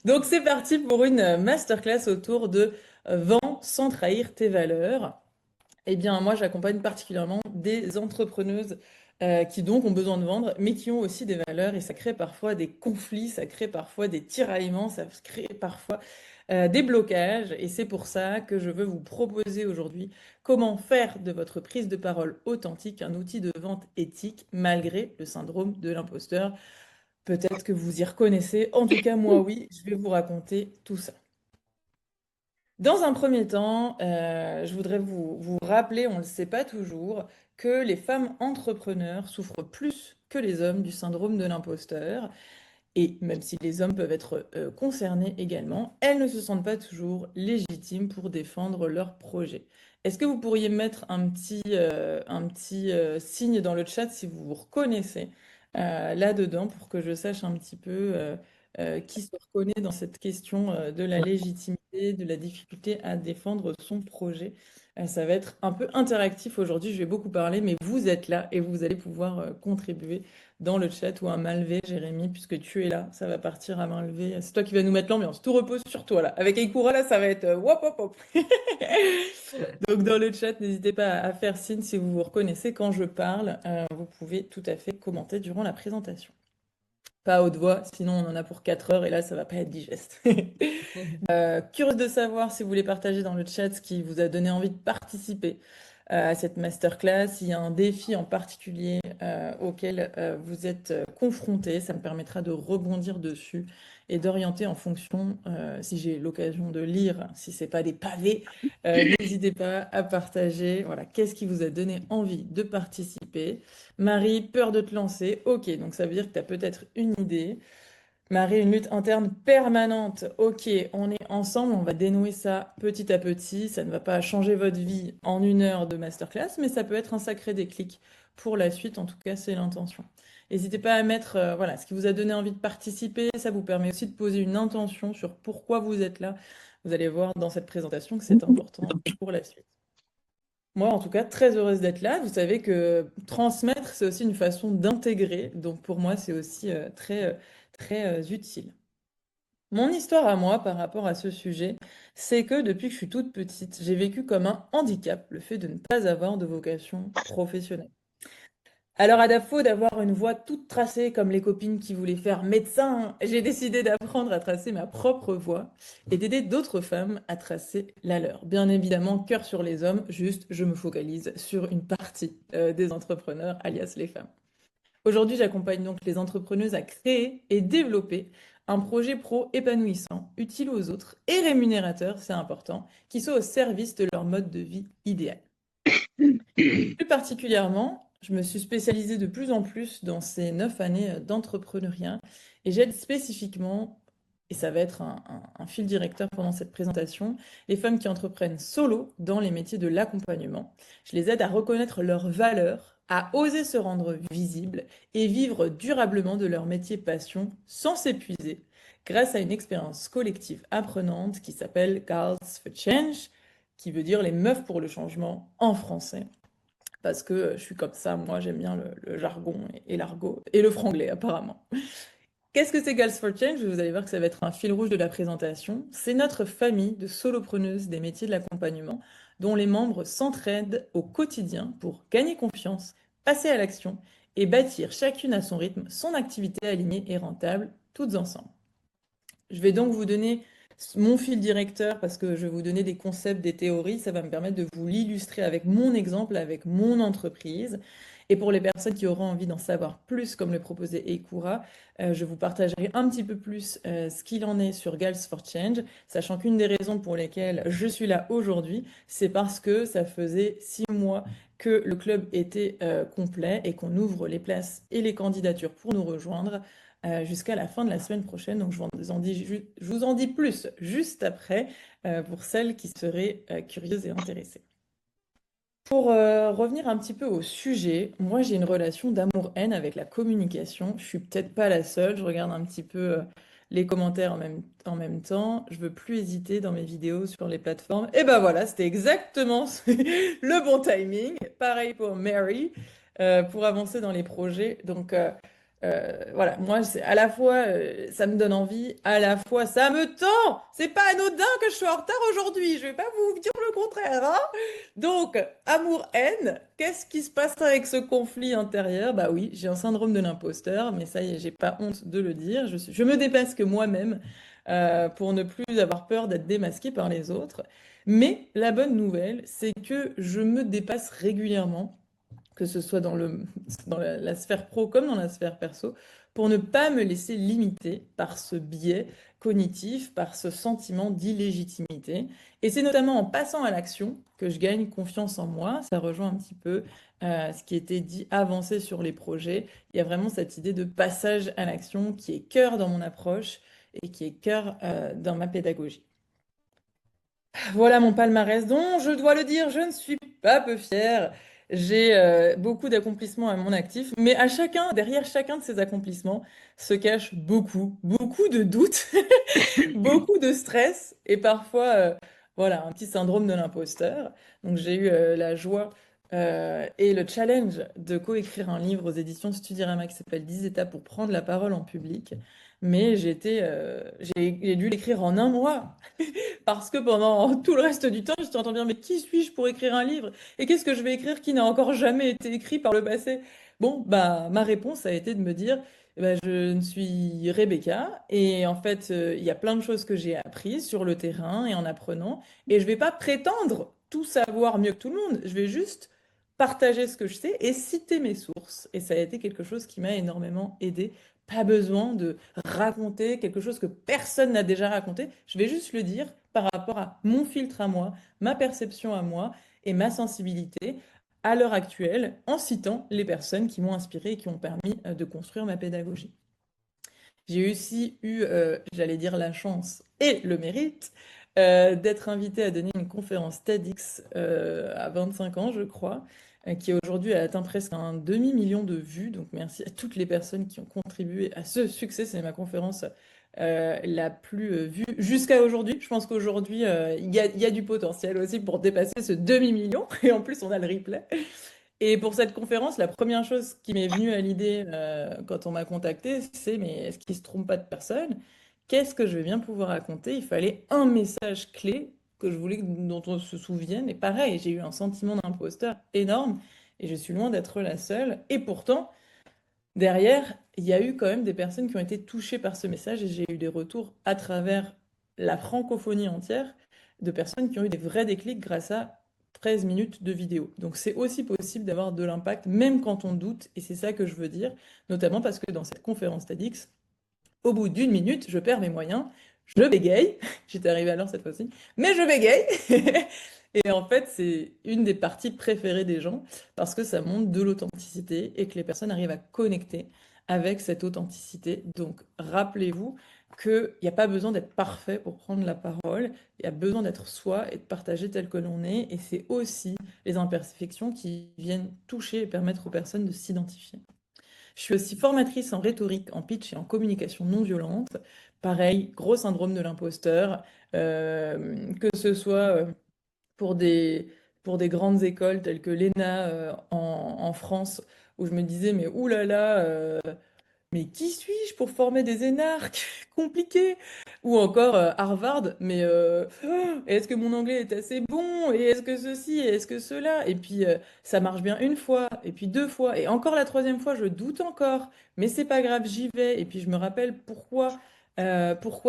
Donc c'est parti pour une masterclass autour de vends sans trahir tes valeurs. Eh bien, moi, j'accompagne particulièrement des entrepreneuses qui donc ont besoin de vendre, mais qui ont aussi des valeurs et ça crée parfois des conflits, ça crée parfois des tiraillements, ça crée parfois des blocages. Et c'est pour ça que je veux vous proposer aujourd'hui comment faire de votre prise de parole authentique un outil de vente éthique malgré le syndrome de l'imposteur. Peut-être que vous y reconnaissez. En tout cas, moi, oui, je vais vous raconter tout ça. Dans un premier temps, je voudrais vous rappeler, on ne le sait pas toujours, que les femmes entrepreneurs souffrent plus que les hommes du syndrome de l'imposteur. Et même si les hommes peuvent être concernés également, elles ne se sentent pas toujours légitimes pour défendre leurs projets. Est-ce que vous pourriez mettre un petit signe dans le chat si vous vous reconnaissez là-dedans pour que je sache un petit peu qui se reconnaît dans cette question de la légitimité, de la difficulté à défendre son projet. Ça va être un peu interactif aujourd'hui, je vais beaucoup parler, mais vous êtes là et vous allez pouvoir contribuer dans le chat ou à main levée, Jérémy, puisque tu es là, ça va partir à main levée. C'est toi qui vas nous mettre l'ambiance. Tout repose sur toi là. Avec Aikura là, ça va être wop wop wop. Donc dans le chat, n'hésitez pas à faire signe si vous vous reconnaissez quand je parle. Vous pouvez tout à fait commenter durant la présentation. Pas à haute voix, sinon on en a pour 4 heures et là ça va pas être digeste. Curieuse de savoir si vous voulez partager dans le chat ce qui vous a donné envie de participer à cette masterclass. S'il y a un défi en particulier auquel vous êtes confronté, ça me permettra de rebondir dessus et d'orienter en fonction, si j'ai l'occasion de lire, si c'est pas des pavés, n'hésitez pas à partager. Voilà, qu'est-ce qui vous a donné envie de participer? Marie, peur de te lancer. Ok, donc ça veut dire que tu as peut-être une idée. Marie, une lutte interne permanente. Ok, on est ensemble, on va dénouer ça petit à petit. Ça ne va pas changer votre vie en 1 heure de masterclass, mais ça peut être un sacré déclic pour la suite. En tout cas, c'est l'intention. N'hésitez pas à mettre voilà, ce qui vous a donné envie de participer. Ça vous permet aussi de poser une intention sur pourquoi vous êtes là. Vous allez voir dans cette présentation que c'est important pour la suite. Moi, en tout cas, très heureuse d'être là. Vous savez que transmettre, c'est aussi une façon d'intégrer. Donc, pour moi, c'est aussi très utile. Mon histoire à moi par rapport à ce sujet, c'est que depuis que je suis toute petite, j'ai vécu comme un handicap le fait de ne pas avoir de vocation professionnelle. Alors, à défaut d'avoir une voie toute tracée comme les copines qui voulaient faire médecin, j'ai décidé d'apprendre à tracer ma propre voie et d'aider d'autres femmes à tracer la leur. Bien évidemment, cœur sur les hommes, juste je me focalise sur une partie des entrepreneurs, alias les femmes. Aujourd'hui, j'accompagne donc les entrepreneuses à créer et développer un projet pro épanouissant, utile aux autres et rémunérateur, c'est important, qui soit au service de leur mode de vie idéal. Plus particulièrement, je me suis spécialisée de plus en plus dans ces 9 années d'entrepreneuriat et j'aide spécifiquement, et ça va être un fil directeur pendant cette présentation, les femmes qui entreprennent solo dans les métiers de l'accompagnement. Je les aide à reconnaître leurs valeurs, à oser se rendre visibles et vivre durablement de leur métier passion sans s'épuiser grâce à une expérience collective apprenante qui s'appelle Girls for Change, qui veut dire les meufs pour le changement en français parce que je suis comme ça, moi j'aime bien le jargon et l'argot, et le franglais apparemment. Qu'est-ce que c'est Girls for Change? Vous allez voir que ça va être un fil rouge de la présentation. C'est notre famille de solopreneuses des métiers de l'accompagnement dont les membres s'entraident au quotidien pour gagner confiance, passer à l'action et bâtir chacune à son rythme son activité alignée et rentable, toutes ensemble. Je vais donc vous donner mon fil directeur parce que je vais vous donner des concepts, des théories. Ça va me permettre de vous l'illustrer avec mon exemple, avec mon entreprise. Et pour les personnes qui auront envie d'en savoir plus, comme le proposait Eikura, je vous partagerai un petit peu plus ce qu'il en est sur Girls for Change, sachant qu'une des raisons pour lesquelles je suis là aujourd'hui, c'est parce que ça faisait 6 mois que le club était complet et qu'on ouvre les places et les candidatures pour nous rejoindre jusqu'à la fin de la semaine prochaine. Donc, je vous en dis plus juste après pour celles qui seraient curieuses et intéressées. Pour revenir un petit peu au sujet, moi j'ai une relation d'amour-haine avec la communication. Je suis peut-être pas la seule. Je regarde un petit peu les commentaires en même temps. Je veux plus hésiter dans mes vidéos sur les plateformes. Et ben voilà, c'était exactement le bon timing. Pareil pour Mary, pour avancer dans les projets. Donc Voilà, moi, c'est à la fois, ça me donne envie, à la fois, ça me tend. C'est pas anodin que je sois en retard aujourd'hui. Je vais pas vous dire le contraire, hein. Donc, amour-haine, qu'est-ce qui se passe avec ce conflit intérieur? Bah oui, j'ai un syndrome de l'imposteur, mais ça y est, j'ai pas honte de le dire. Je me dépasse que moi-même pour ne plus avoir peur d'être démasquée par les autres. Mais la bonne nouvelle, c'est que je me dépasse régulièrement, que ce soit dans la sphère pro comme dans la sphère perso, pour ne pas me laisser limiter par ce biais cognitif, par ce sentiment d'illégitimité. Et c'est notamment en passant à l'action que je gagne confiance en moi. Ça rejoint un petit peu ce qui était dit, avancer sur les projets. Il y a vraiment cette idée de passage à l'action qui est cœur dans mon approche et qui est cœur dans ma pédagogie. Voilà mon palmarès dont, je dois le dire, je ne suis pas peu fière. J'ai beaucoup d'accomplissements à mon actif, mais derrière chacun de ces accomplissements se cachent beaucoup de doutes, beaucoup de stress et parfois, voilà, un petit syndrome de l'imposteur. Donc j'ai eu la joie et le challenge de coécrire un livre aux éditions Studirama qui s'appelle 10 étapes pour prendre la parole en public. Mais j'ai dû l'écrire en un mois. Parce que pendant tout le reste du temps, je t'entends bien, mais qui suis-je pour écrire un livre? Et qu'est-ce que je vais écrire qui n'a encore jamais été écrit par le passé? Bon, bah, ma réponse a été de me dire, eh ben, je ne suis Rebecca, et en fait, il y a plein de choses que j'ai apprises sur le terrain et en apprenant, et je vais pas prétendre tout savoir mieux que tout le monde, je vais juste partager ce que je sais et citer mes sources. Et ça a été quelque chose qui m'a énormément aidé. Pas besoin de raconter quelque chose que personne n'a déjà raconté. Je vais juste le dire par rapport à mon filtre à moi, ma perception à moi et ma sensibilité à l'heure actuelle en citant les personnes qui m'ont inspiré et qui ont permis de construire ma pédagogie. J'ai aussi eu, j'allais dire la chance et le mérite d'être invitée à donner une conférence TEDx à 25 ans, je crois, qui aujourd'hui a atteint presque un demi-million de vues. Donc merci à toutes les personnes qui ont contribué à ce succès. C'est ma conférence la plus vue jusqu'à aujourd'hui. Je pense qu'aujourd'hui, il y a du potentiel aussi pour dépasser ce demi-million. Et en plus, on a le replay. Et pour cette conférence, la première chose qui m'est venue à l'idée quand on m'a contacté, c'est mais est-ce qu'il ne se trompe pas de personne? Qu'est-ce que je vais bien pouvoir raconter? Il fallait un message clé que je voulais dont on se souvienne. Et pareil, j'ai eu un sentiment d'imposteur énorme et je suis loin d'être la seule. Et pourtant, derrière, il y a eu quand même des personnes qui ont été touchées par ce message et j'ai eu des retours à travers la francophonie entière de personnes qui ont eu des vrais déclics grâce à 13 minutes de vidéo. Donc c'est aussi possible d'avoir de l'impact même quand on doute et c'est ça que je veux dire, notamment parce que dans cette conférence TEDx, au bout d'une minute, je perds mes moyens, je bégaye, j'étais arrivée à l'heure cette fois-ci, mais je bégaye. Et en fait, c'est une des parties préférées des gens parce que ça montre de l'authenticité et que les personnes arrivent à connecter avec cette authenticité. Donc, rappelez-vous qu'il n'y a pas besoin d'être parfait pour prendre la parole, il y a besoin d'être soi et de partager tel que l'on est. Et c'est aussi les imperfections qui viennent toucher et permettre aux personnes de s'identifier. Je suis aussi formatrice en rhétorique, en pitch et en communication non violente. Pareil, gros syndrome de l'imposteur, que ce soit pour pour des grandes écoles telles que l'ENA en France, où je me disais, mais oulala, mais qui suis-je pour former des énarques? Compliqué. Ou encore Harvard, mais est-ce que mon anglais est assez bon? Et est-ce que ceci? Et est-ce que cela? Et puis ça marche bien une fois, et puis deux fois, et encore la troisième fois, je doute encore, mais c'est pas grave, j'y vais. Et puis je me rappelle pourquoi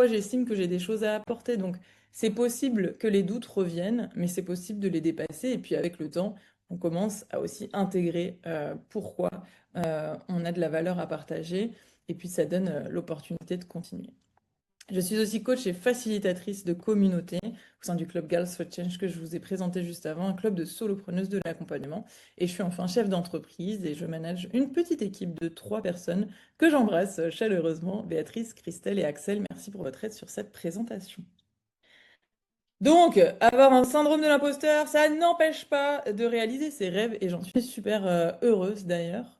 j'estime que j'ai des choses à apporter. Donc c'est possible que les doutes reviennent, mais c'est possible de les dépasser. Et puis avec le temps, on commence à aussi intégrer pourquoi on a de la valeur à partager et puis ça donne l'opportunité de continuer. Je suis aussi coach et facilitatrice de communauté au sein du club Girls for Change que je vous ai présenté juste avant, un club de solopreneuses de l'accompagnement. Et je suis enfin chef d'entreprise et je manage une petite équipe de 3 personnes que j'embrasse chaleureusement, Béatrice, Christelle et Axel. Merci pour votre aide sur cette présentation. Donc, avoir un syndrome de l'imposteur, ça n'empêche pas de réaliser ses rêves et j'en suis super heureuse d'ailleurs.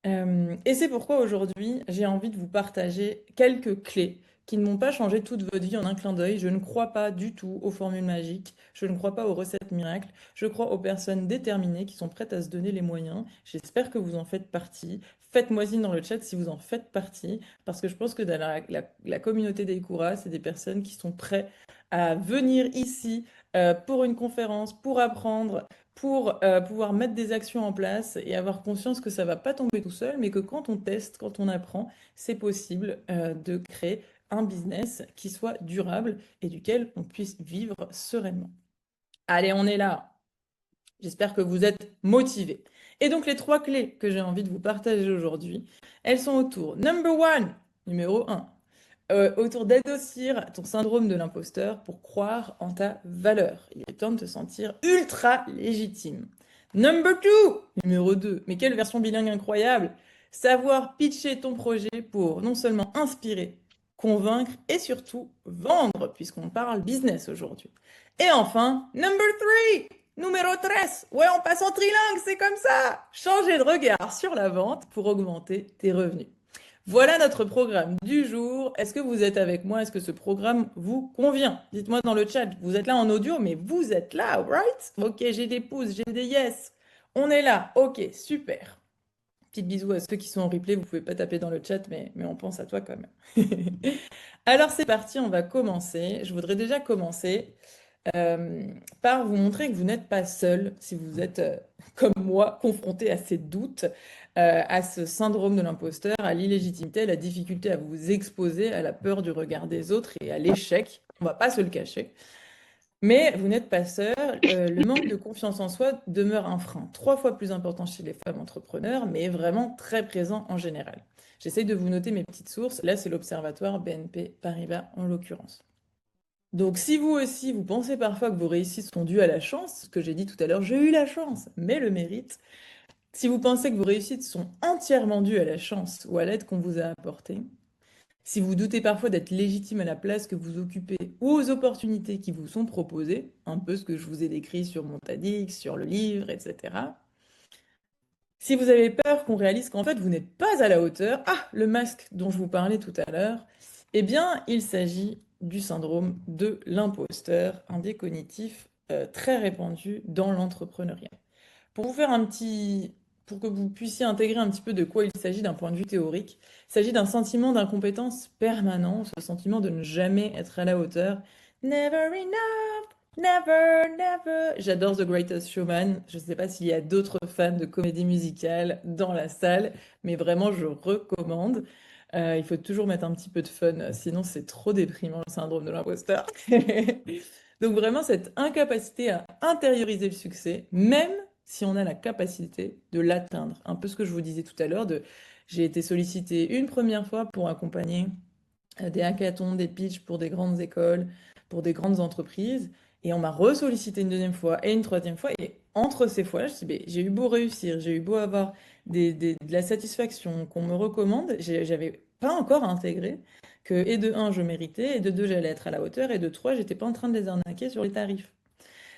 Et c'est pourquoi aujourd'hui, j'ai envie de vous partager quelques clés qui ne vont pas changer toute votre vie en un clin d'œil. Je ne crois pas du tout aux formules magiques, je ne crois pas aux recettes miracles, je crois aux personnes déterminées qui sont prêtes à se donner les moyens. J'espère que vous en faites partie. Faites-moi signe dans le chat si vous en faites partie, parce que je pense que dans la communauté des Kouras, c'est des personnes qui sont prêtes à venir ici pour une conférence, pour apprendre, pour pouvoir mettre des actions en place et avoir conscience que ça va pas tomber tout seul, mais que quand on teste, quand on apprend, c'est possible de créer un business qui soit durable et duquel on puisse vivre sereinement. Allez, on est là. J'espère que vous êtes motivés. Et donc les trois clés que j'ai envie de vous partager aujourd'hui, elles sont autour. Number one, numéro un, autour d'adoucir ton syndrome de l'imposteur pour croire en ta valeur. Il est temps de te sentir ultra légitime. Number two, numéro 2, mais quelle version bilingue incroyable! Savoir pitcher ton projet pour non seulement inspirer, convaincre et surtout vendre, puisqu'on parle business aujourd'hui. Et enfin, number three, numéro 3, ouais, on passe en trilingue, c'est comme ça! Changer de regard sur la vente pour augmenter tes revenus. Voilà notre programme du jour. Est-ce que vous êtes avec moi? Est-ce que ce programme vous convient? Dites-moi dans le chat. Vous êtes là en audio, mais vous êtes là, right? Ok, j'ai des pouces, j'ai des yes. On est là. Ok, super. Petit bisou à ceux qui sont en replay. Vous pouvez pas taper dans le chat, mais on pense à toi quand même. Alors c'est parti, on va commencer. Je voudrais déjà commencer euh, par vous montrer que vous n'êtes pas seul si vous êtes, comme moi, confronté à ces doutes, à ce syndrome de l'imposteur, à l'illégitimité, à la difficulté à vous exposer, à la peur du regard des autres et à l'échec. On va pas se le cacher. Mais vous n'êtes pas seul. Le manque de confiance en soi demeure un frein 3 fois plus important chez les femmes entrepreneurs, mais vraiment très présent en général. J'essaye de vous noter mes petites sources. Là, c'est l'Observatoire BNP Paribas en l'occurrence. Donc, si vous aussi, vous pensez parfois que vos réussites sont dues à la chance, ce que j'ai dit tout à l'heure, j'ai eu la chance, mais le mérite. Si vous pensez que vos réussites sont entièrement dues à la chance ou à l'aide qu'on vous a apportée, si vous doutez parfois d'être légitime à la place que vous occupez ou aux opportunités qui vous sont proposées, un peu ce que je vous ai décrit sur mon TEDx, sur le livre, etc. Si vous avez peur qu'on réalise qu'en fait vous n'êtes pas à la hauteur, le masque dont je vous parlais tout à l'heure, eh bien il s'agit du syndrome de l'imposteur, un biais cognitif très répandu dans l'entrepreneuriat. Pour vous faire pour que vous puissiez intégrer un petit peu de quoi il s'agit d'un point de vue théorique, il s'agit d'un sentiment d'incompétence permanent, ce sentiment de ne jamais être à la hauteur. Never enough, never, never. J'adore The Greatest Showman. Je ne sais pas s'il y a d'autres fans de comédie musicale dans la salle, mais vraiment, je recommande. Il faut toujours mettre un petit peu de fun, sinon c'est trop déprimant le syndrome de l'imposteur. Donc vraiment cette incapacité à intérioriser le succès, même si on a la capacité de l'atteindre. Un peu ce que je vous disais tout à l'heure, j'ai été sollicitée une première fois pour accompagner des hackathons, des pitchs pour des grandes écoles, pour des grandes entreprises, et on m'a ressollicité une deuxième fois et une troisième fois, et entre ces fois-là, je me suis dit, j'ai eu beau réussir, j'ai eu beau avoir de la satisfaction, qu'on me recommande, j'avais pas encore intégré que, et de un, je méritais, et de deux, j'allais être à la hauteur, et de trois, j'étais pas en train de les arnaquer sur les tarifs.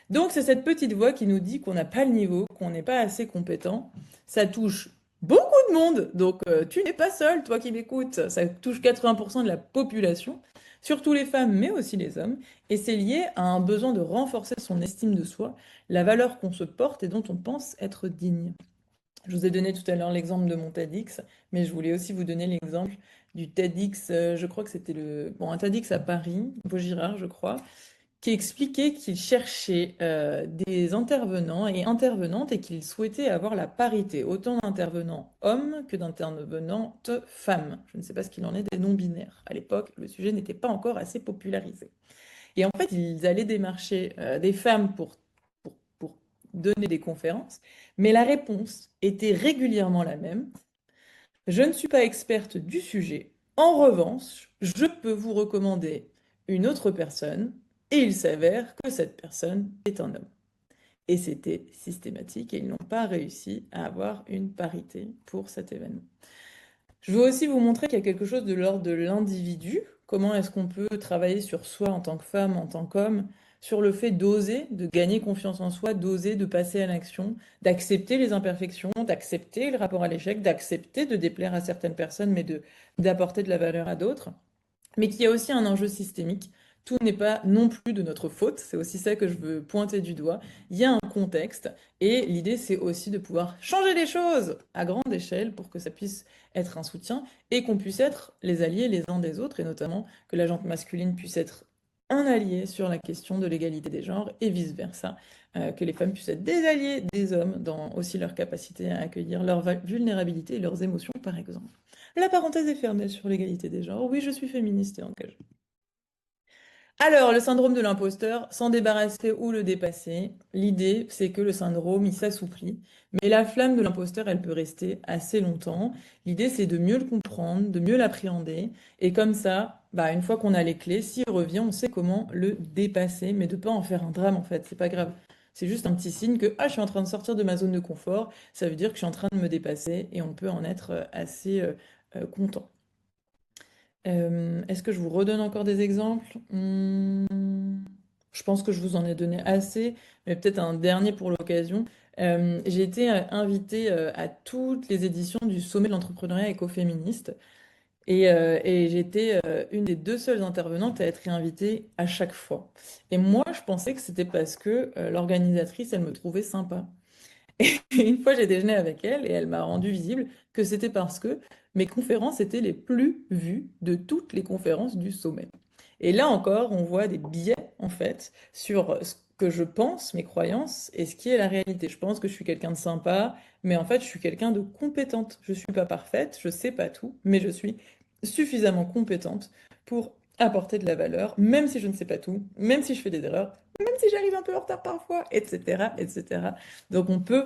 Donc, c'est cette petite voix qui nous dit qu'on n'a pas le niveau, qu'on n'est pas assez compétent. Ça touche beaucoup de monde. Donc, tu n'es pas seul, toi qui m'écoutes. Ça touche 80% de la population, surtout les femmes, mais aussi les hommes. Et c'est lié à un besoin de renforcer son estime de soi, la valeur qu'on se porte et dont on pense être digne. Je vous ai donné tout à l'heure l'exemple de mon TEDx, mais je voulais aussi vous donner l'exemple du TEDx, je crois que c'était un TEDx à Paris, Vaugirard, je crois, qui expliquait qu'il cherchait des intervenants et intervenantes et qu'il souhaitait avoir la parité, autant d'intervenants hommes que d'intervenantes femmes. Je ne sais pas ce qu'il en est des non-binaires. À l'époque, le sujet n'était pas encore assez popularisé. Et en fait, ils allaient démarcher des femmes pour donner des conférences, mais la réponse était régulièrement la même. Je ne suis pas experte du sujet. En revanche, je peux vous recommander une autre personne et il s'avère que cette personne est un homme. Et c'était systématique et ils n'ont pas réussi à avoir une parité pour cet événement. Je veux aussi vous montrer qu'il y a quelque chose de l'ordre de l'individu. Comment est-ce qu'on peut travailler sur soi en tant que femme, en tant qu'homme, sur le fait d'oser, de gagner confiance en soi, d'oser, de passer à l'action, d'accepter les imperfections, d'accepter le rapport à l'échec, d'accepter de déplaire à certaines personnes, mais d'apporter de la valeur à d'autres. mais qu'il y a aussi un enjeu systémique. Tout n'est pas non plus de notre faute, c'est aussi ça que je veux pointer du doigt. Il y a un contexte et l'idée c'est aussi de pouvoir changer les choses à grande échelle pour que ça puisse être un soutien et qu'on puisse être les alliés les uns des autres et notamment que la gente masculine puisse être un allié sur la question de l'égalité des genres et vice-versa, que les femmes puissent être des alliés des hommes dans aussi leur capacité à accueillir leurs vulnérabilités et leurs émotions par exemple. La parenthèse est fermée sur l'égalité des genres. Oui, je suis féministe et engagée. Alors, le syndrome de l'imposteur, s'en débarrasser ou le dépasser, l'idée, c'est que le syndrome, il s'assouplit. Mais la flamme de l'imposteur, elle peut rester assez longtemps. L'idée, c'est de mieux le comprendre, de mieux l'appréhender. Et comme ça, bah, une fois qu'on a les clés, s'il revient, on sait comment le dépasser, mais de pas en faire un drame, en fait. C'est pas grave. C'est juste un petit signe que ah, je suis en train de sortir de ma zone de confort. Ça veut dire que je suis en train de me dépasser et on peut en être assez content. Est-ce que je vous redonne encore des exemples? Je pense que je vous en ai donné assez, mais peut-être un dernier pour l'occasion. J'ai été invitée à toutes les éditions du Sommet de l'entrepreneuriat écoféministe et j'étais une des deux seules intervenantes à être invitée à chaque fois. Et moi, je pensais que c'était parce que l'organisatrice, elle me trouvait sympa. Et une fois, j'ai déjeuné avec elle et elle m'a rendu visible que c'était parce que mes conférences étaient les plus vues de toutes les conférences du sommet. Et là encore, on voit des biais, en fait, sur ce que je pense, mes croyances, et ce qui est la réalité. Je pense que je suis quelqu'un de sympa, mais en fait, je suis quelqu'un de compétente. Je suis pas parfaite, je sais pas tout, mais je suis suffisamment compétente pour apporter de la valeur, même si je ne sais pas tout, même si je fais des erreurs, même si j'arrive un peu en retard parfois, etc., etc. Donc on peut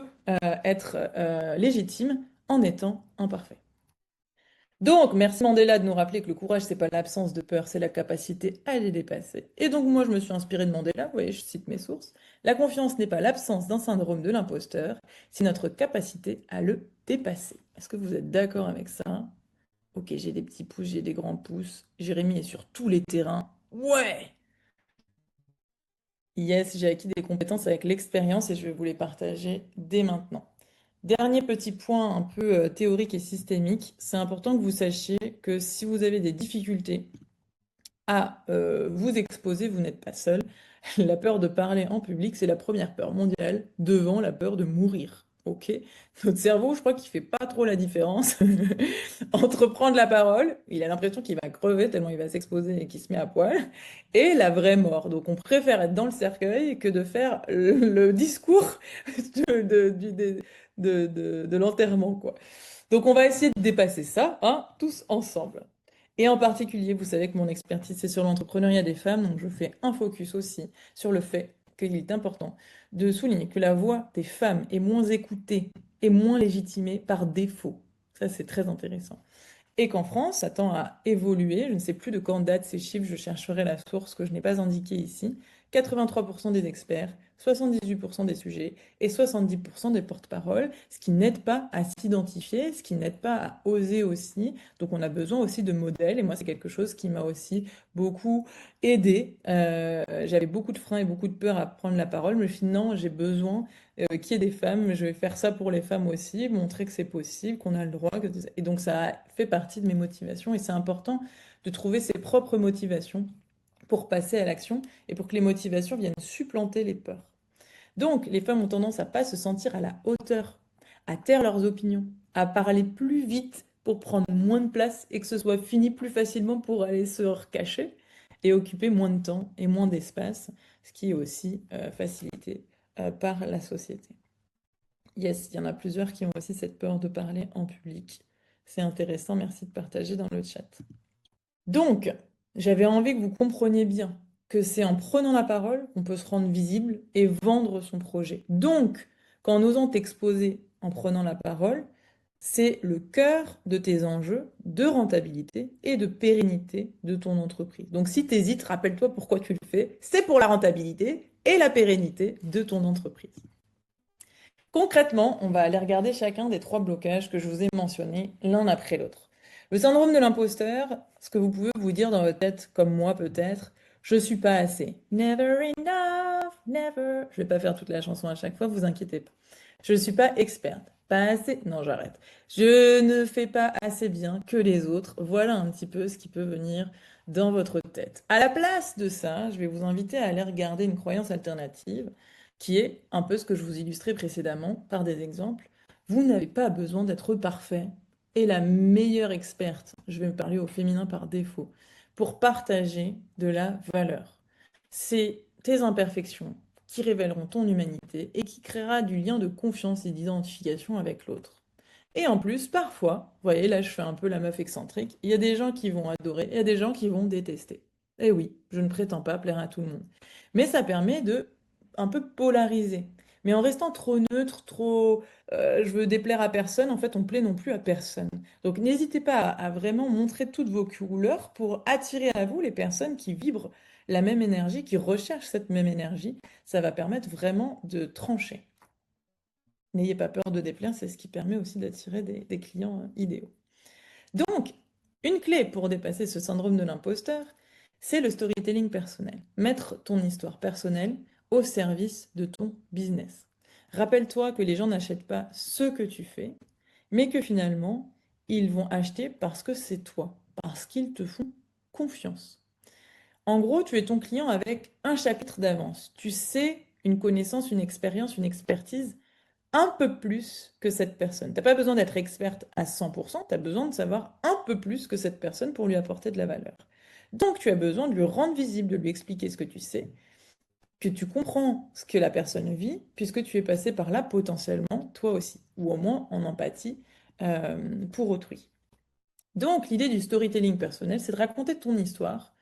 être légitime en étant imparfait. Donc, merci Mandela de nous rappeler que le courage, c'est pas l'absence de peur, c'est la capacité à les dépasser. Et donc, moi, je me suis inspirée de Mandela, vous voyez, je cite mes sources. La confiance n'est pas l'absence d'un syndrome de l'imposteur, c'est notre capacité à le dépasser. Est-ce que vous êtes d'accord avec ça? Ok, j'ai des petits pouces, j'ai des grands pouces. Jérémy est sur tous les terrains. Ouais! Yes, j'ai acquis des compétences avec l'expérience et je vais vous les partager dès maintenant. Dernier petit point un peu théorique et systémique, c'est important que vous sachiez que si vous avez des difficultés à vous exposer, vous n'êtes pas seul. La peur de parler en public, c'est la première peur mondiale devant la peur de mourir. Ok? Notre cerveau, je crois qu'il fait pas trop la différence entre prendre la parole, il a l'impression qu'il va crever tellement il va s'exposer et qu'il se met à poil, et la vraie mort. Donc on préfère être dans le cercueil que de faire le discours de l'enterrement, quoi. Donc on va essayer de dépasser ça, hein, tous ensemble. Et en particulier, vous savez que mon expertise, c'est sur l'entrepreneuriat des femmes, donc je fais un focus aussi sur le fait qu'il est important de souligner que la voix des femmes est moins écoutée et moins légitimée par défaut. Ça, c'est très intéressant. Et qu'en France, ça tend à évoluer. Je ne sais plus de quand datent ces chiffres, je chercherai la source que je n'ai pas indiquée ici. 83% des experts, 78% des sujets et 70% des porte-paroles, ce qui n'aide pas à s'identifier, ce qui n'aide pas à oser aussi. Donc on a besoin aussi de modèles et moi c'est quelque chose qui m'a aussi beaucoup aidé. J'avais beaucoup de freins et beaucoup de peur à prendre la parole, mais finalement j'ai besoin qu'il y ait des femmes, je vais faire ça pour les femmes aussi, montrer que c'est possible, qu'on a le droit. Et donc ça fait partie de mes motivations et c'est important de trouver ses propres motivations pour passer à l'action et pour que les motivations viennent supplanter les peurs. Donc les femmes ont tendance à pas se sentir à la hauteur, à taire leurs opinions, à parler plus vite pour prendre moins de place et que ce soit fini plus facilement pour aller se recacher et occuper moins de temps et moins d'espace, ce qui est aussi facilité par la société. Yes, il y en a plusieurs qui ont aussi cette peur de parler en public. C'est intéressant, merci de partager dans le chat. Donc, j'avais envie que vous compreniez bien que c'est en prenant la parole qu'on peut se rendre visible et vendre son projet. Donc, qu'en osant t'exposer en prenant la parole, c'est le cœur de tes enjeux de rentabilité et de pérennité de ton entreprise. Donc, si tu hésites, rappelle-toi pourquoi tu le fais. C'est pour la rentabilité et la pérennité de ton entreprise. Concrètement, on va aller regarder chacun des trois blocages que je vous ai mentionnés l'un après l'autre. Le syndrome de l'imposteur, ce que vous pouvez vous dire dans votre tête, comme moi peut-être, je suis pas assez. Never enough, never. Je vais pas faire toute la chanson à chaque fois, vous inquiétez pas. Je ne suis pas experte. Pas assez. Non, j'arrête. Je ne fais pas assez bien que les autres. Voilà un petit peu ce qui peut venir dans votre tête. À la place de ça, je vais vous inviter à aller regarder une croyance alternative qui est un peu ce que je vous illustrais précédemment par des exemples. Vous n'avez pas besoin d'être parfait et la meilleure experte, je vais me parler au féminin par défaut, pour partager de la valeur. C'est tes imperfections qui révéleront ton humanité et qui créera du lien de confiance et d'identification avec l'autre. Et en plus, parfois, vous voyez, là je fais un peu la meuf excentrique, il y a des gens qui vont adorer et il y a des gens qui vont détester. Et oui, je ne prétends pas plaire à tout le monde. Mais ça permet de un peu polariser. Mais en restant trop neutre, trop je veux déplaire à personne, en fait on plaît non plus à personne. Donc n'hésitez pas à vraiment montrer toutes vos couleurs pour attirer à vous les personnes qui vibrent la même énergie, qui recherchent cette même énergie. Ça va permettre vraiment de trancher. N'ayez pas peur de déplaire, c'est ce qui permet aussi d'attirer des clients idéaux. Donc, une clé pour dépasser ce syndrome de l'imposteur, c'est le storytelling personnel. Mettre ton histoire personnelle au service de ton business. Rappelle-toi que les gens n'achètent pas ce que tu fais, mais que finalement, ils vont acheter parce que c'est toi, parce qu'ils te font confiance. En gros, tu es ton client avec un chapitre d'avance. Tu sais une connaissance, une expérience, une expertise un peu plus que cette personne. Tu n'as pas besoin d'être experte à 100%, tu as besoin de savoir un peu plus que cette personne pour lui apporter de la valeur. Donc tu as besoin de lui rendre visible, de lui expliquer ce que tu sais, que tu comprends ce que la personne vit, puisque tu es passé par là potentiellement, toi aussi, ou au moins en empathie pour autrui. Donc l'idée du storytelling personnel, c'est de raconter ton histoire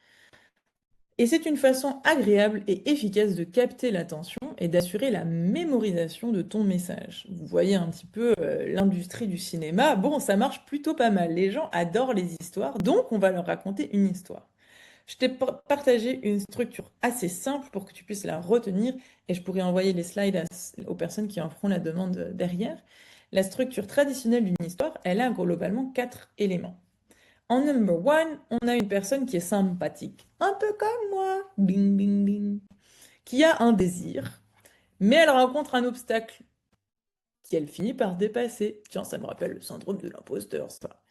et c'est une façon agréable et efficace de capter l'attention et d'assurer la mémorisation de ton message. Vous voyez un petit peu l'industrie du cinéma. Bon, ça marche plutôt pas mal. Les gens adorent les histoires, donc on va leur raconter une histoire. Je t'ai partagé une structure assez simple pour que tu puisses la retenir et je pourrais envoyer les slides aux personnes qui en feront la demande derrière. La structure traditionnelle d'une histoire, elle a globalement 4 éléments. En number one, on a une personne qui est sympathique, un peu comme moi, bing bing bing, qui a un désir, mais elle rencontre un obstacle qu'elle finit par dépasser. Tiens, ça me rappelle le syndrome de l'imposteur, ça.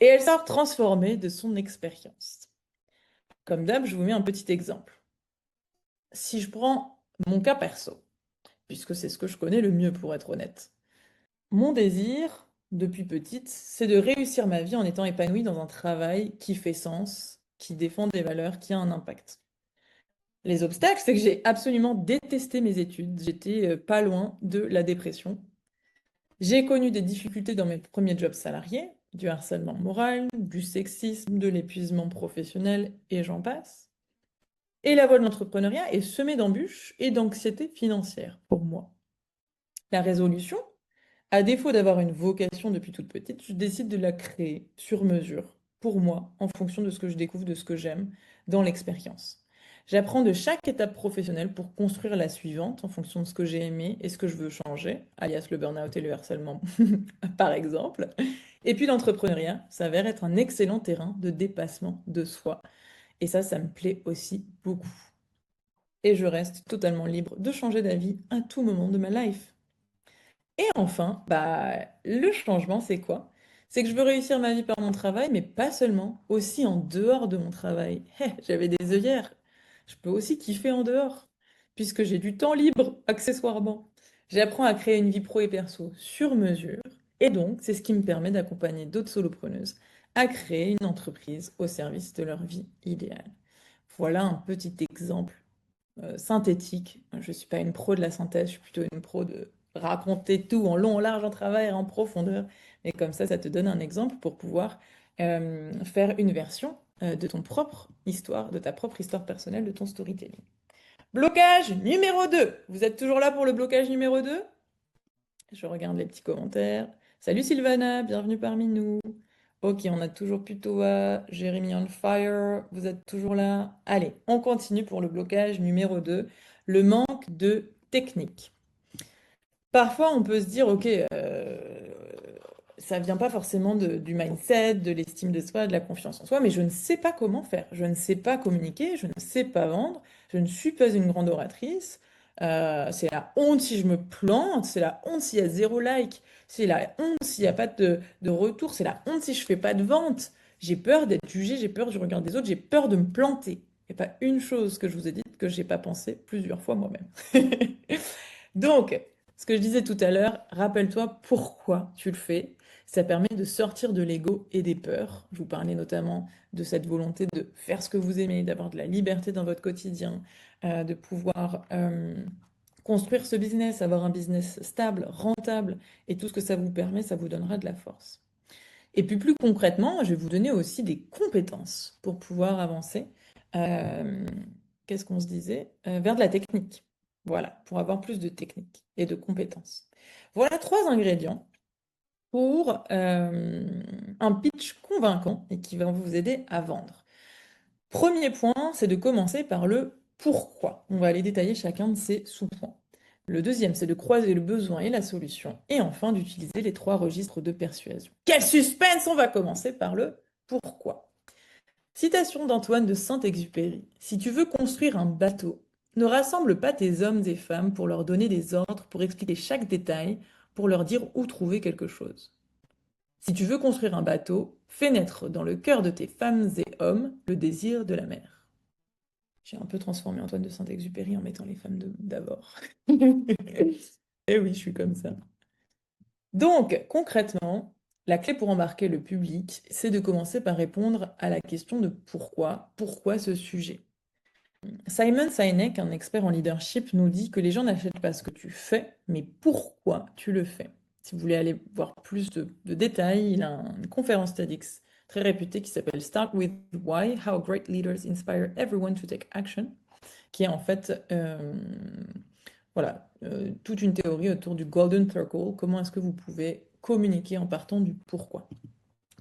Et elle sort transformée de son expérience. Comme d'hab, je vous mets un petit exemple. Si je prends mon cas perso, puisque c'est ce que je connais le mieux pour être honnête, mon désir, depuis petite, c'est de réussir ma vie en étant épanouie dans un travail qui fait sens, qui défend des valeurs, qui a un impact. Les obstacles, c'est que j'ai absolument détesté mes études. J'étais pas loin de la dépression. J'ai connu des difficultés dans mes premiers jobs salariés, du harcèlement moral, du sexisme, de l'épuisement professionnel et j'en passe. Et la voie de l'entrepreneuriat est semée d'embûches et d'anxiété financière pour moi. La résolution, à défaut d'avoir une vocation depuis toute petite, je décide de la créer sur mesure, pour moi, en fonction de ce que je découvre, de ce que j'aime, dans l'expérience. J'apprends de chaque étape professionnelle pour construire la suivante en fonction de ce que j'ai aimé et ce que je veux changer, alias le burn-out et le harcèlement, par exemple. Et puis l'entrepreneuriat s'avère être un excellent terrain de dépassement de soi. Et ça me plaît aussi beaucoup. Et je reste totalement libre de changer d'avis à tout moment de ma life. Et enfin, le changement, c'est quoi? C'est que je veux réussir ma vie par mon travail, mais pas seulement, aussi en dehors de mon travail. J'avais des œillères. Je peux aussi kiffer en dehors, puisque j'ai du temps libre, accessoirement. J'apprends à créer une vie pro et perso sur mesure, et donc c'est ce qui me permet d'accompagner d'autres solopreneuses à créer une entreprise au service de leur vie idéale. Voilà un petit exemple synthétique. Je ne suis pas une pro de la synthèse, je suis plutôt une pro de raconter tout en long, en large, en travers, en profondeur. Mais comme ça te donne un exemple pour pouvoir faire une version de ton propre histoire, de ta propre histoire personnelle, de ton storytelling. Blocage numéro 2. Vous êtes toujours là pour le blocage numéro 2? Je regarde les petits commentaires. Salut Sylvana, bienvenue parmi nous. Ok, on a toujours Putoa, Jérémy on fire, vous êtes toujours là. Allez, on continue pour le blocage numéro 2, le manque de technique. Parfois, on peut se dire, ok, ça vient pas forcément du mindset, de l'estime de soi, de la confiance en soi, mais je ne sais pas comment faire. Je ne sais pas communiquer, je ne sais pas vendre, je ne suis pas une grande oratrice. C'est la honte si je me plante, c'est la honte s'il y a zéro like, c'est la honte s'il n'y a pas de retour, c'est la honte si je fais pas de vente. J'ai peur d'être jugée, j'ai peur du regard des autres, j'ai peur de me planter. Il n'y a pas une chose que je vous ai dite que j'ai pas pensé plusieurs fois moi-même. Donc, ce que je disais tout à l'heure, rappelle-toi pourquoi tu le fais. Ça permet de sortir de l'ego et des peurs. Je vous parlais notamment de cette volonté de faire ce que vous aimez, d'avoir de la liberté dans votre quotidien, de pouvoir construire ce business, avoir un business stable, rentable, et tout ce que ça vous permet, ça vous donnera de la force. Et puis plus concrètement, je vais vous donner aussi des compétences pour pouvoir avancer. Euh, Qu'est-ce qu'on se disait? Vers de la technique. Voilà, pour avoir plus de technique et de compétences. Voilà trois ingrédients pour un pitch convaincant et qui va vous aider à vendre. Premier point, c'est de commencer par le pourquoi. On va aller détailler chacun de ces sous-points. Le deuxième, c'est de croiser le besoin et la solution. Et enfin, d'utiliser les trois registres de persuasion. Quel suspense! On va commencer par le pourquoi. Citation d'Antoine de Saint-Exupéry. Si tu veux construire un bateau, ne rassemble pas tes hommes et femmes pour leur donner des ordres, pour expliquer chaque détail, pour leur dire où trouver quelque chose. Si tu veux construire un bateau, fais naître dans le cœur de tes femmes et hommes le désir de la mer. J'ai un peu transformé Antoine de Saint-Exupéry en mettant les femmes d'abord. Eh oui, je suis comme ça. Donc, concrètement, la clé pour embarquer le public, c'est de commencer par répondre à la question de pourquoi. Pourquoi ce sujet? Simon Sinek, un expert en leadership, nous dit que les gens n'achètent pas ce que tu fais, mais pourquoi tu le fais. Si vous voulez aller voir plus de détails, il a une conférence TEDx très réputée qui s'appelle Start with Why, How Great Leaders Inspire Everyone to Take Action, qui est en fait voilà, toute une théorie autour du Golden Circle, comment est-ce que vous pouvez communiquer en partant du pourquoi.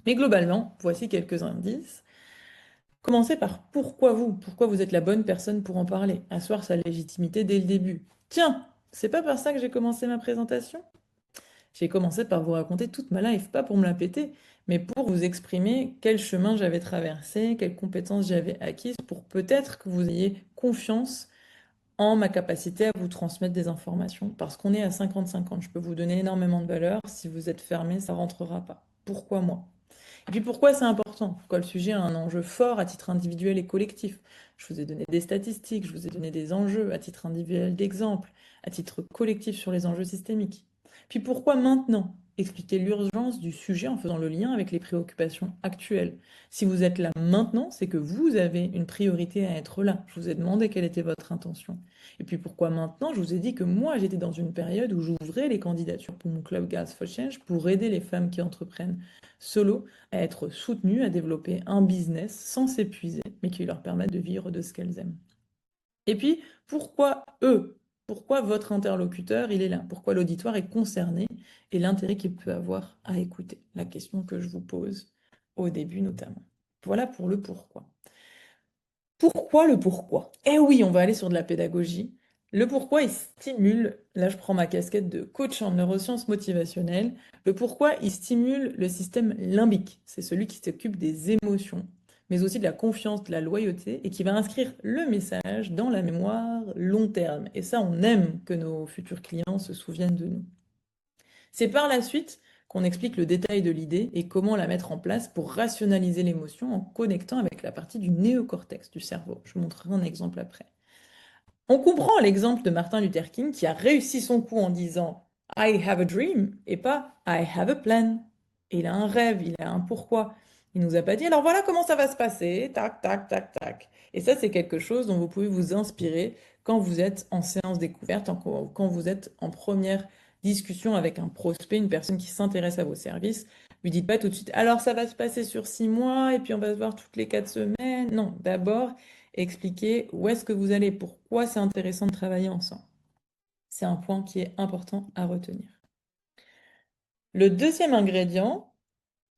Mais globalement, voici quelques indices. Commencez par pourquoi vous êtes la bonne personne pour en parler, asseoir sa légitimité dès le début. Tiens, c'est pas par ça que j'ai commencé ma présentation? J'ai commencé par vous raconter toute ma life, pas pour me la péter, mais pour vous exprimer quel chemin j'avais traversé, quelles compétences j'avais acquises, pour peut-être que vous ayez confiance en ma capacité à vous transmettre des informations. Parce qu'on est à 50-50, je peux vous donner énormément de valeur. Si vous êtes fermé, ça rentrera pas. Pourquoi moi? Et puis pourquoi c'est important? Pourquoi le sujet a un enjeu fort à titre individuel et collectif? Je vous ai donné des statistiques, je vous ai donné des enjeux à titre individuel d'exemple, à titre collectif sur les enjeux systémiques. Puis pourquoi maintenant? Expliquer l'urgence du sujet en faisant le lien avec les préoccupations actuelles. Si vous êtes là maintenant, c'est que vous avez une priorité à être là. Je vous ai demandé quelle était votre intention. Et puis pourquoi maintenant? Je vous ai dit que moi, j'étais dans une période où j'ouvrais les candidatures pour mon club Gas for Change pour aider les femmes qui entreprennent solo à être soutenues, à développer un business sans s'épuiser, mais qui leur permette de vivre de ce qu'elles aiment. Et puis, pourquoi eux? Pourquoi votre interlocuteur, il est là? Pourquoi l'auditoire est concerné et l'intérêt qu'il peut avoir à écouter? La question que je vous pose au début notamment. Voilà pour le pourquoi. Pourquoi le pourquoi? Eh oui, on va aller sur de la pédagogie. Le pourquoi, il stimule, là je prends ma casquette de coach en neurosciences motivationnelles, le pourquoi, il stimule le système limbique, c'est celui qui s'occupe des émotions, mais aussi de la confiance, de la loyauté, et qui va inscrire le message dans la mémoire long terme. Et ça, on aime que nos futurs clients se souviennent de nous. C'est par la suite qu'on explique le détail de l'idée et comment la mettre en place pour rationaliser l'émotion en connectant avec la partie du néocortex du cerveau. Je vous montrerai un exemple après. On comprend l'exemple de Martin Luther King qui a réussi son coup en disant I have a dream et pas I have a plan. Il a un rêve, il a un pourquoi. Il nous a pas dit alors voilà comment ça va se passer, tac, tac, tac, tac. Et ça, c'est quelque chose dont vous pouvez vous inspirer quand vous êtes en séance découverte, quand vous êtes en première discussion avec un prospect, une personne qui s'intéresse à vos services. Lui dites pas tout de suite alors ça va se passer sur 6 mois et puis on va se voir toutes les 4 semaines. Non, d'abord expliquer où est-ce que vous allez, pourquoi c'est intéressant de travailler ensemble. C'est un point qui est important à retenir. Le deuxième ingrédient,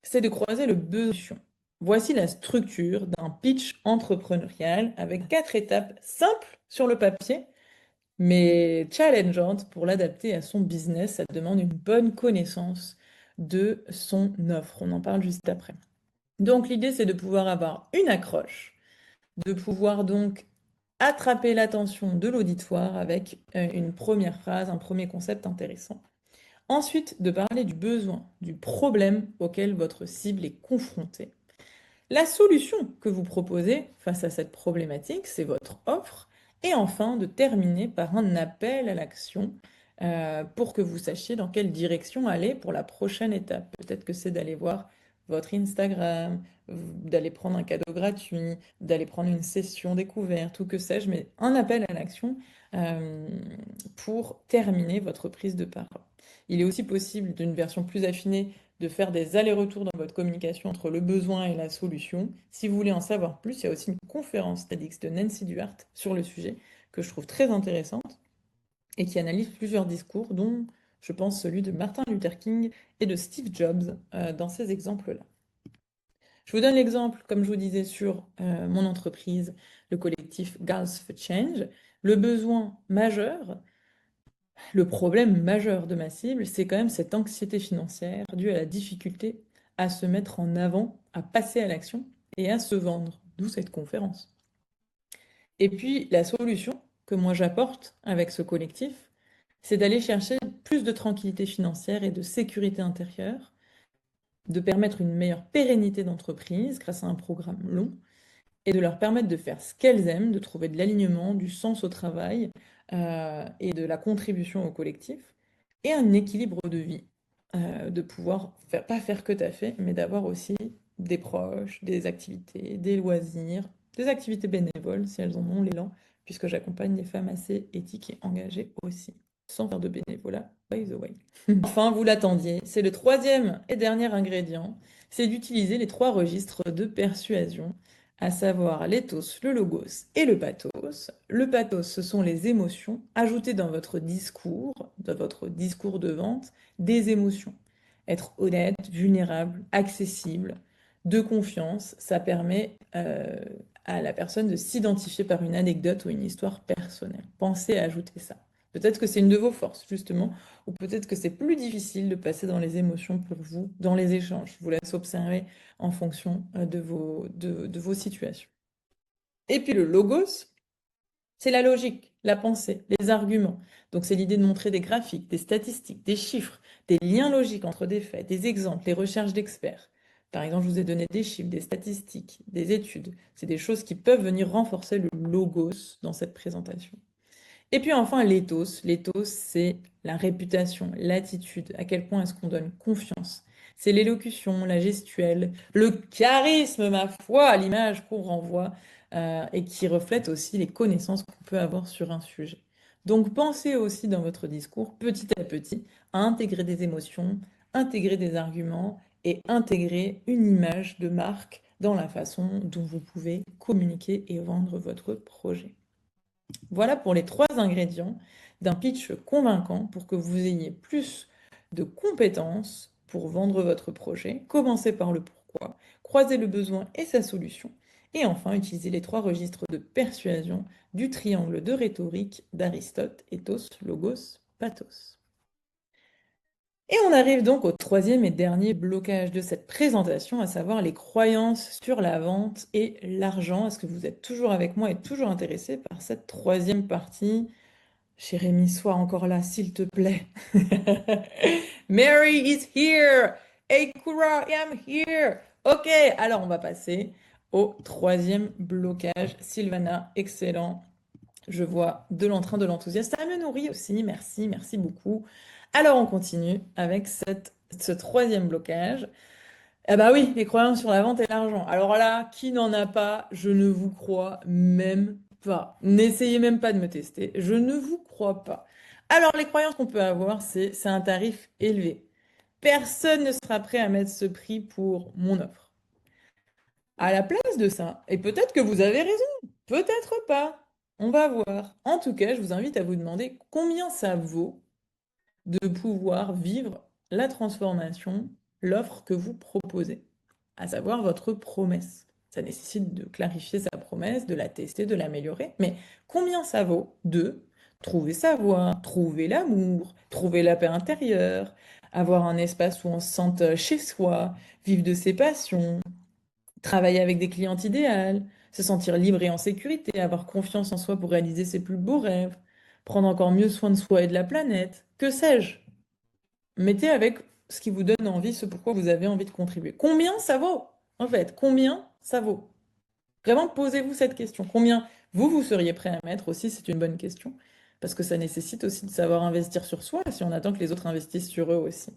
c'est de croiser le besoin. Voici la structure d'un pitch entrepreneurial avec 4 étapes simples sur le papier, mais challengeantes pour l'adapter à son business. Ça demande une bonne connaissance de son offre. On en parle juste après. Donc l'idée, c'est de pouvoir avoir une accroche, de pouvoir donc attraper l'attention de l'auditoire avec une première phrase, un premier concept intéressant. Ensuite, de parler du besoin, du problème auquel votre cible est confrontée. La solution que vous proposez face à cette problématique, c'est votre offre. Et enfin, de terminer par un appel à l'action pour que vous sachiez dans quelle direction aller pour la prochaine étape. Peut-être que c'est d'aller voir votre Instagram, d'aller prendre un cadeau gratuit, d'aller prendre une session découverte ou que sais-je, mais un appel à l'action euh, pour terminer votre prise de parole. Il est aussi possible d'une version plus affinée de faire des allers-retours dans votre communication entre le besoin et la solution. Si vous voulez en savoir plus, il y a aussi une conférence TEDx de Nancy Duarte sur le sujet que je trouve très intéressante et qui analyse plusieurs discours, dont je pense celui de Martin Luther King et de Steve Jobs dans ces exemples-là. Je vous donne l'exemple, comme je vous disais, sur mon entreprise, le collectif Girls for Change. Le besoin majeur, le problème majeur de ma cible, c'est quand même cette anxiété financière due à la difficulté à se mettre en avant, à passer à l'action et à se vendre, d'où cette conférence. Et puis la solution que moi j'apporte avec ce collectif, c'est d'aller chercher plus de tranquillité financière et de sécurité intérieure, de permettre une meilleure pérennité d'entreprise grâce à un programme long et de leur permettre de faire ce qu'elles aiment, de trouver de l'alignement, du sens au travail et de la contribution au collectif, et un équilibre de vie, de pouvoir faire, pas faire que tu as fait, mais d'avoir aussi des proches, des activités, des loisirs, des activités bénévoles si elles en ont l'élan, puisque j'accompagne des femmes assez éthiques et engagées aussi, sans faire de bénévolat, by the way. Enfin, vous l'attendiez, c'est le troisième et dernier ingrédient, c'est d'utiliser les trois registres de persuasion, à savoir l'éthos, le logos et le pathos. Le pathos, ce sont les émotions ajoutées dans votre discours de vente, des émotions. Être honnête, vulnérable, accessible, de confiance, ça permet à la personne de s'identifier par une anecdote ou une histoire personnelle. Pensez à ajouter ça. Peut-être que c'est une de vos forces, justement, ou peut-être que c'est plus difficile de passer dans les émotions pour vous, dans les échanges. Je vous laisse observer en fonction de vos situations. Et puis le logos, c'est la logique, la pensée, les arguments. Donc c'est l'idée de montrer des graphiques, des statistiques, des chiffres, des liens logiques entre des faits, des exemples, les recherches d'experts. Par exemple, je vous ai donné des chiffres, des statistiques, des études. C'est des choses qui peuvent venir renforcer le logos dans cette présentation. Et puis enfin, l'éthos. L'éthos, c'est la réputation, l'attitude, à quel point est-ce qu'on donne confiance. C'est l'élocution, la gestuelle, le charisme, ma foi, l'image qu'on renvoie et qui reflète aussi les connaissances qu'on peut avoir sur un sujet. Donc pensez aussi dans votre discours, petit à petit, à intégrer des émotions, intégrer des arguments et intégrer une image de marque dans la façon dont vous pouvez communiquer et vendre votre projet. Voilà pour les trois ingrédients d'un pitch convaincant pour que vous ayez plus de compétences pour vendre votre projet. Commencez par le pourquoi, croisez le besoin et sa solution, et enfin utilisez les trois registres de persuasion du triangle de rhétorique d'Aristote, ethos, logos, pathos. Et on arrive donc au troisième et dernier blocage de cette présentation, à savoir les croyances sur la vente et l'argent. Est-ce que vous êtes toujours avec moi et toujours intéressé par cette troisième partie? Jérémy, sois encore là, s'il te plaît. Mary is here. Ekura, I am here. Ok, alors on va passer au troisième blocage. Sylvana, excellent. Je vois de l'entrain, de l'enthousiasme. Ça me nourrit aussi. Merci, merci beaucoup. Alors on continue avec ce troisième blocage. Eh bah oui, les croyances sur la vente et l'argent. Alors là, qui n'en a pas? Je ne vous crois même pas. N'essayez même pas de me tester. Je ne vous crois pas. Alors les croyances qu'on peut avoir, c'est un tarif élevé. Personne ne sera prêt à mettre ce prix pour mon offre. À la place de ça, et peut-être que vous avez raison, peut-être pas. On va voir. En tout cas, je vous invite à vous demander combien ça vaut de pouvoir vivre la transformation, l'offre que vous proposez, à savoir votre promesse. Ça nécessite de clarifier sa promesse, de la tester, de l'améliorer, mais combien ça vaut de trouver sa voie, trouver l'amour, trouver la paix intérieure, avoir un espace où on se sente chez soi, vivre de ses passions, travailler avec des clientes idéales, se sentir libre et en sécurité, avoir confiance en soi pour réaliser ses plus beaux rêves, prendre encore mieux soin de soi et de la planète, que sais-je? Mettez avec ce qui vous donne envie, ce pourquoi vous avez envie de contribuer. Combien ça vaut? En fait, combien ça vaut? Vraiment, posez-vous cette question. Combien vous seriez prêt à mettre aussi, c'est une bonne question. Parce que ça nécessite aussi de savoir investir sur soi si on attend que les autres investissent sur eux aussi.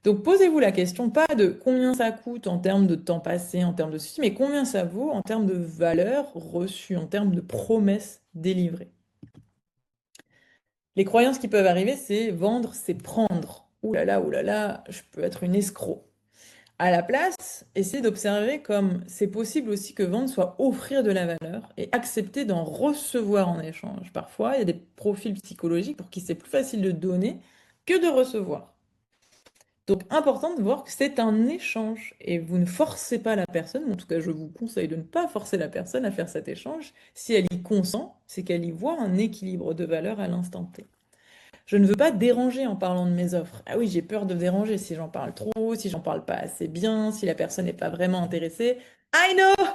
Donc posez-vous la question, pas de combien ça coûte en termes de temps passé, en termes de ceci, mais combien ça vaut en termes de valeur reçue, en termes de promesses délivrées. Les croyances qui peuvent arriver, c'est vendre, c'est prendre. Ouh là là, je peux être une escroc. À la place, essayez d'observer comme c'est possible aussi que vendre soit offrir de la valeur et accepter d'en recevoir en échange. Parfois, il y a des profils psychologiques pour qui c'est plus facile de donner que de recevoir. Donc, important de voir que c'est un échange et vous ne forcez pas la personne, en tout cas, je vous conseille de ne pas forcer la personne à faire cet échange. Si elle y consent, c'est qu'elle y voit un équilibre de valeur à l'instant T. Je ne veux pas déranger en parlant de mes offres. Ah oui, j'ai peur de déranger si j'en parle trop, si j'en parle pas assez bien, si la personne n'est pas vraiment intéressée. I know!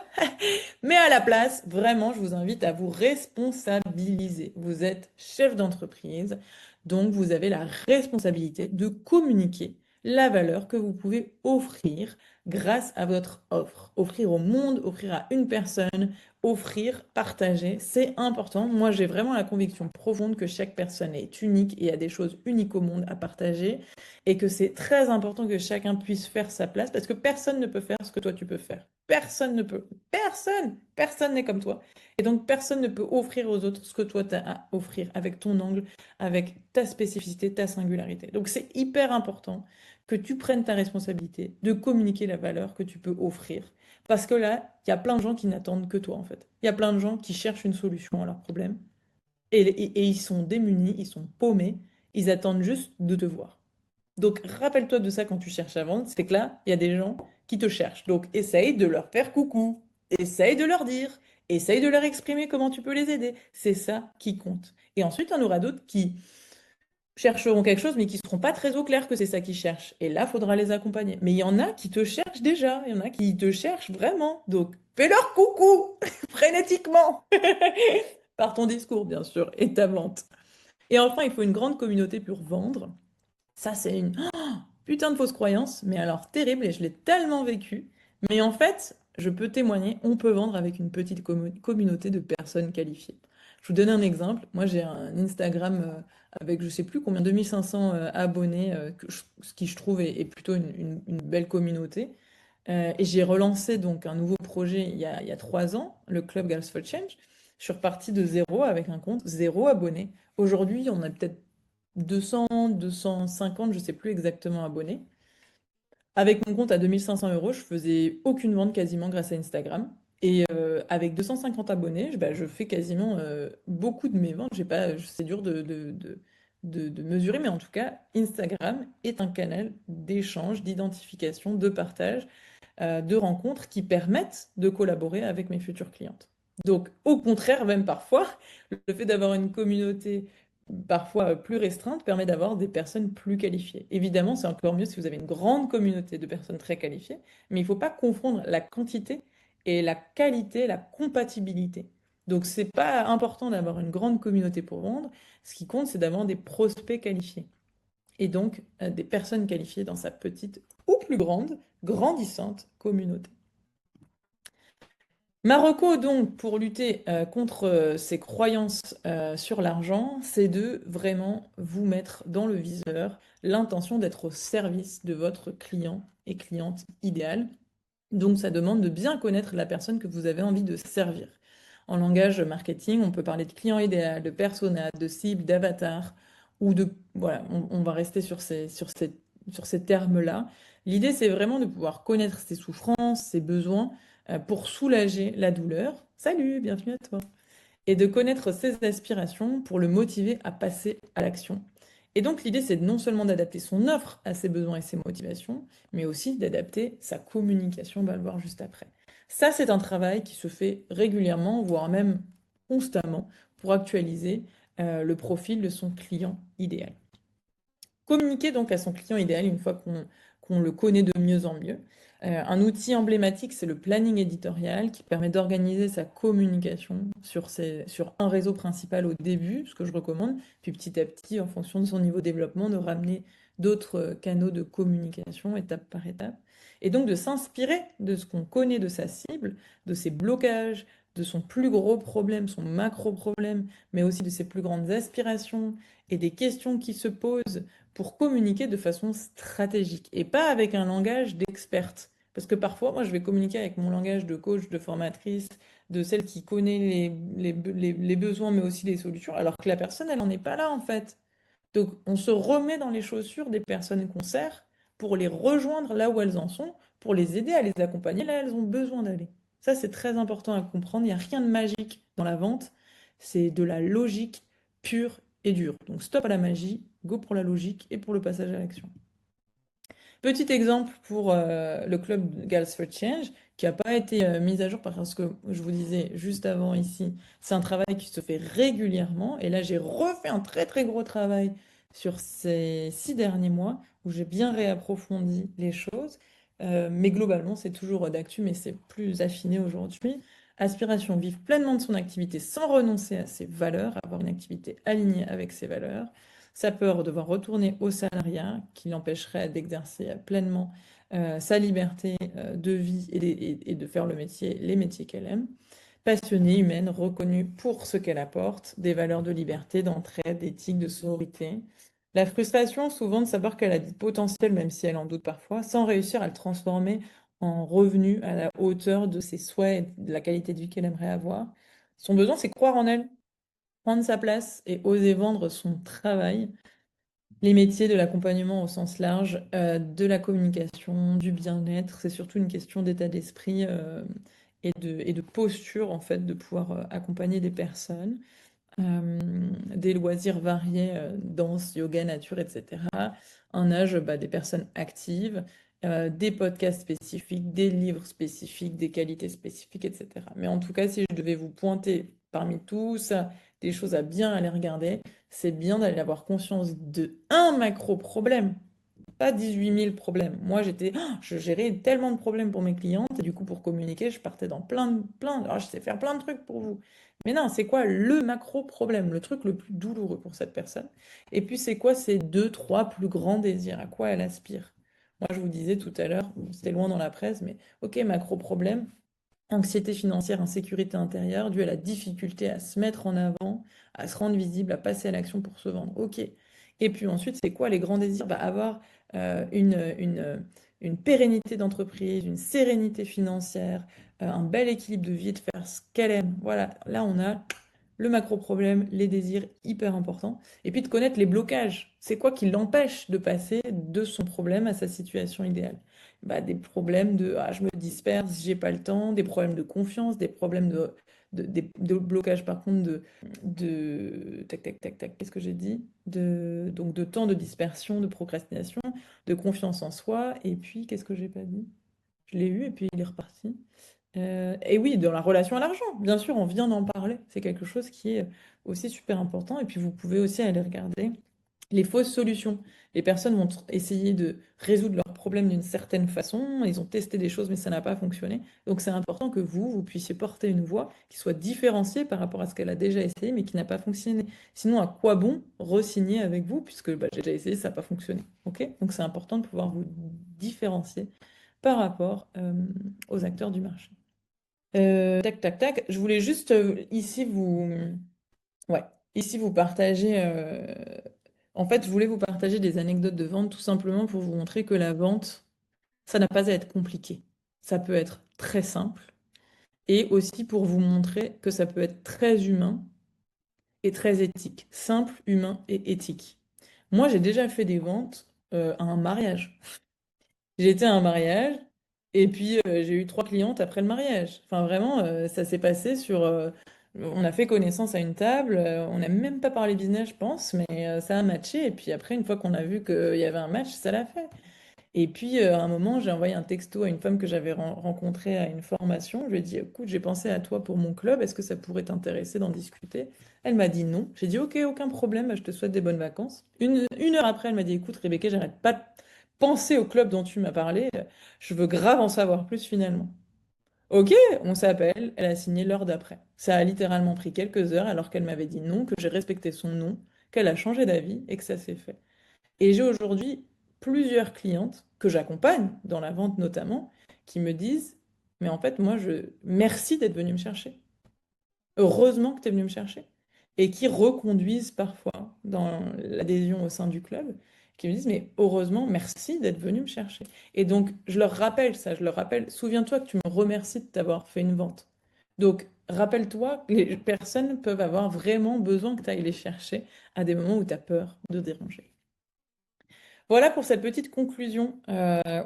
Mais à la place, vraiment, je vous invite à vous responsabiliser. Vous êtes chef d'entreprise, donc vous avez la responsabilité de communiquer la valeur que vous pouvez offrir grâce à votre offre. Offrir au monde, offrir à une personne, offrir, partager, c'est important. Moi, j'ai vraiment la conviction profonde que chaque personne est unique et a des choses uniques au monde à partager et que c'est très important que chacun puisse faire sa place parce que personne ne peut faire ce que toi tu peux faire. Personne ne peut. Personne n'est comme toi. Et donc, personne ne peut offrir aux autres ce que toi tu as à offrir avec ton angle, avec ta spécificité, ta singularité. Donc, c'est hyper important que tu prennes ta responsabilité de communiquer la valeur que tu peux offrir. Parce que là, il y a plein de gens qui n'attendent que toi, en fait. Il y a plein de gens qui cherchent une solution à leurs problèmes. Et ils sont démunis, ils sont paumés, ils attendent juste de te voir. Donc, rappelle-toi de ça quand tu cherches à vendre, c'est que là, il y a des gens qui te cherchent. Donc, essaye de leur faire coucou, essaye de leur dire, essaye de leur exprimer comment tu peux les aider. C'est ça qui compte. Et ensuite, il y en aura d'autres qui chercheront quelque chose, mais qui ne seront pas très au clair que c'est ça qu'ils cherchent. Et là, il faudra les accompagner. Mais il y en a qui te cherchent déjà, il y en a qui te cherchent vraiment. Donc, fais-leur coucou, frénétiquement, par ton discours, bien sûr, et ta vente. Et enfin, il faut une grande communauté pour vendre. Ça, c'est une putain de fausse croyance, mais alors terrible, et je l'ai tellement vécu. Mais en fait, je peux témoigner, on peut vendre avec une petite communauté de personnes qualifiées. Je vous donne un exemple. Moi, j'ai un Instagram avec je sais plus combien, 2500 abonnés, ce qui je trouve est plutôt une belle communauté. Et j'ai relancé donc un nouveau projet il y a 3 ans, le Club Girls for Change. Je suis repartie de zéro avec un compte, zéro abonné. Aujourd'hui, on a peut-être 200, 250, je sais plus exactement abonnés. Avec mon compte à 2500 €, je faisais aucune vente quasiment grâce à Instagram. Et avec 250 abonnés, je fais quasiment beaucoup de mes ventes. J'ai pas, c'est dur de mesurer, mais en tout cas, Instagram est un canal d'échange, d'identification, de partage, de rencontres qui permettent de collaborer avec mes futures clientes. Donc, au contraire, même parfois, le fait d'avoir une communauté parfois plus restreinte permet d'avoir des personnes plus qualifiées. Évidemment, c'est encore mieux si vous avez une grande communauté de personnes très qualifiées, mais il ne faut pas confondre la quantité et la qualité, la compatibilité. Donc, c'est pas important d'avoir une grande communauté pour vendre. Ce qui compte, c'est d'avoir des prospects qualifiés et donc des personnes qualifiées dans sa petite ou plus grande, grandissante communauté. Marocco, donc, pour lutter contre ces croyances sur l'argent, c'est de vraiment vous mettre dans le viseur l'intention d'être au service de votre client et cliente idéale. Donc, ça demande de bien connaître la personne que vous avez envie de servir. En langage marketing, on peut parler de client idéal, de persona, de cible, d'avatar, ou de... Voilà, on va rester sur ces termes-là. L'idée, c'est vraiment de pouvoir connaître ses souffrances, ses besoins, pour soulager la douleur. Salut, bienvenue à toi. Et de connaître ses aspirations pour le motiver à passer à l'action. Et donc l'idée, c'est non seulement d'adapter son offre à ses besoins et ses motivations, mais aussi d'adapter sa communication, on va le voir juste après. Ça, c'est un travail qui se fait régulièrement, voire même constamment, pour actualiser le profil de son client idéal. Communiquer donc à son client idéal une fois qu'on le connaît de mieux en mieux. Un outil emblématique, c'est le planning éditorial qui permet d'organiser sa communication sur un réseau principal au début, ce que je recommande, puis petit à petit, en fonction de son niveau de développement, de ramener d'autres canaux de communication étape par étape. Et donc de s'inspirer de ce qu'on connaît de sa cible, de ses blocages, de son plus gros problème, son macro-problème, mais aussi de ses plus grandes aspirations et des questions qui se posent pour communiquer de façon stratégique et pas avec un langage d'experte. Parce que parfois, moi, je vais communiquer avec mon langage de coach, de formatrice, de celle qui connaît les besoins, mais aussi les solutions, alors que la personne, elle n'en est pas là, en fait. Donc, on se remet dans les chaussures des personnes qu'on sert pour les rejoindre là où elles en sont, pour les aider à les accompagner là où elles ont besoin d'aller. Ça, c'est très important à comprendre. Il n'y a rien de magique dans la vente. C'est de la logique pure et dure. Donc, stop à la magie, go pour la logique et pour le passage à l'action. Petit exemple pour le club Girls for Change, qui n'a pas été mis à jour parce que je vous disais juste avant ici, c'est un travail qui se fait régulièrement. Et là, j'ai refait un très très gros travail sur ces 6 derniers mois où j'ai bien réapprofondi les choses. Mais globalement, c'est toujours d'actu, mais c'est plus affiné aujourd'hui. Aspiration, vivre pleinement de son activité sans renoncer à ses valeurs, avoir une activité alignée avec ses valeurs. Sa peur de devoir retourner au salariat, qui l'empêcherait d'exercer pleinement sa liberté de vie et de faire les métiers qu'elle aime. Passionnée, humaine, reconnue pour ce qu'elle apporte, des valeurs de liberté, d'entraide, d'éthique, de sororité. La frustration, souvent, de savoir qu'elle a du potentiel, même si elle en doute parfois, sans réussir à le transformer en revenu à la hauteur de ses souhaits et de la qualité de vie qu'elle aimerait avoir. Son besoin, c'est croire en elle, prendre sa place et oser vendre son travail. Les métiers de l'accompagnement au sens large, de la communication, du bien-être, c'est surtout une question d'état d'esprit et de posture en fait de pouvoir accompagner des personnes. Des loisirs variés, danse, yoga, nature, etc. Un âge, bah, des personnes actives, des podcasts spécifiques, des livres spécifiques, des qualités spécifiques, etc. Mais en tout cas, si je devais vous pointer parmi tout ça, des choses à bien aller regarder, c'est bien d'aller avoir conscience de un macro problème, pas 18 000 problèmes. Moi, je gérais tellement de problèmes pour mes clientes et du coup, pour communiquer, je partais dans alors je sais faire plein de trucs pour vous. Mais non, c'est quoi le macro problème, le truc le plus douloureux pour cette personne? Et puis, c'est quoi ces deux, trois plus grands désirs? À quoi elle aspire? Moi, je vous disais tout à l'heure, bon, c'était loin dans la presse, mais ok, macro problème, anxiété financière, insécurité intérieure, due à la difficulté à se mettre en avant, à se rendre visible, à passer à l'action pour se vendre. Ok. Et puis ensuite, c'est quoi les grands désirs? Bah, avoir une pérennité d'entreprise, une sérénité financière, un bel équilibre de vie et de faire ce qu'elle aime. Voilà, là on a le macro-problème, les désirs hyper importants. Et puis de connaître les blocages. C'est quoi qui l'empêche de passer de son problème à sa situation idéale? Bah, des problèmes de je me disperse, j'ai pas le temps, des problèmes de confiance, des problèmes de blocage par contre tac tac tac tac, qu'est-ce que j'ai dit? Donc de temps de dispersion, de procrastination, de confiance en soi, et puis qu'est-ce que j'ai pas dit? Je l'ai eu et puis il est reparti. Et oui, dans la relation à l'argent, bien sûr, on vient d'en parler. C'est quelque chose qui est aussi super important. Et puis vous pouvez aussi aller regarder les fausses solutions. Les personnes vont essayer de résoudre leurs problèmes d'une certaine façon. Ils ont testé des choses, mais ça n'a pas fonctionné. Donc c'est important que vous puissiez porter une voix qui soit différenciée par rapport à ce qu'elle a déjà essayé, mais qui n'a pas fonctionné. Sinon, à quoi bon re-signer avec vous, puisque bah, j'ai déjà essayé, ça n'a pas fonctionné. Ok? Donc c'est important de pouvoir vous différencier par rapport aux acteurs du marché. Tac, tac, tac. Je voulais juste ouais, ici vous partager. En fait, je voulais vous partager des anecdotes de vente tout simplement pour vous montrer que la vente, ça n'a pas à être compliqué. Ça peut être très simple et aussi pour vous montrer que ça peut être très humain et très éthique. Simple, humain et éthique. Moi, j'ai déjà fait des ventes à un mariage. J'ai été à un mariage et puis j'ai eu 3 clientes après le mariage. Enfin, vraiment, ça s'est passé sur. On a fait connaissance à une table, on n'a même pas parlé business, je pense, mais ça a matché. Et puis après, une fois qu'on a vu qu'il y avait un match, ça l'a fait. Et puis à un moment, j'ai envoyé un texto à une femme que j'avais rencontrée à une formation. Je lui ai dit, écoute, j'ai pensé à toi pour mon club, est-ce que ça pourrait t'intéresser d'en discuter? Elle m'a dit non. J'ai dit, ok, aucun problème, bah, je te souhaite des bonnes vacances. Une heure après, elle m'a dit, écoute, Rebecca, j'arrête pas de penser au club dont tu m'as parlé, je veux grave en savoir plus finalement. Ok, on s'appelle, elle a signé l'heure d'après. Ça a littéralement pris quelques heures alors qu'elle m'avait dit non, que j'ai respecté son non, qu'elle a changé d'avis et que ça s'est fait. Et j'ai aujourd'hui plusieurs clientes que j'accompagne, dans la vente notamment, qui me disent, mais en fait, merci d'être venu me chercher. Heureusement que tu es venu me chercher. Et qui reconduisent parfois dans l'adhésion au sein du club, qui me disent, mais heureusement, merci d'être venu me chercher. Et donc, je leur rappelle ça, je leur rappelle, souviens-toi que tu me remercies de t'avoir fait une vente. Donc, rappelle-toi que les personnes peuvent avoir vraiment besoin que tu ailles les chercher à des moments où tu as peur de déranger. Voilà pour cette petite conclusion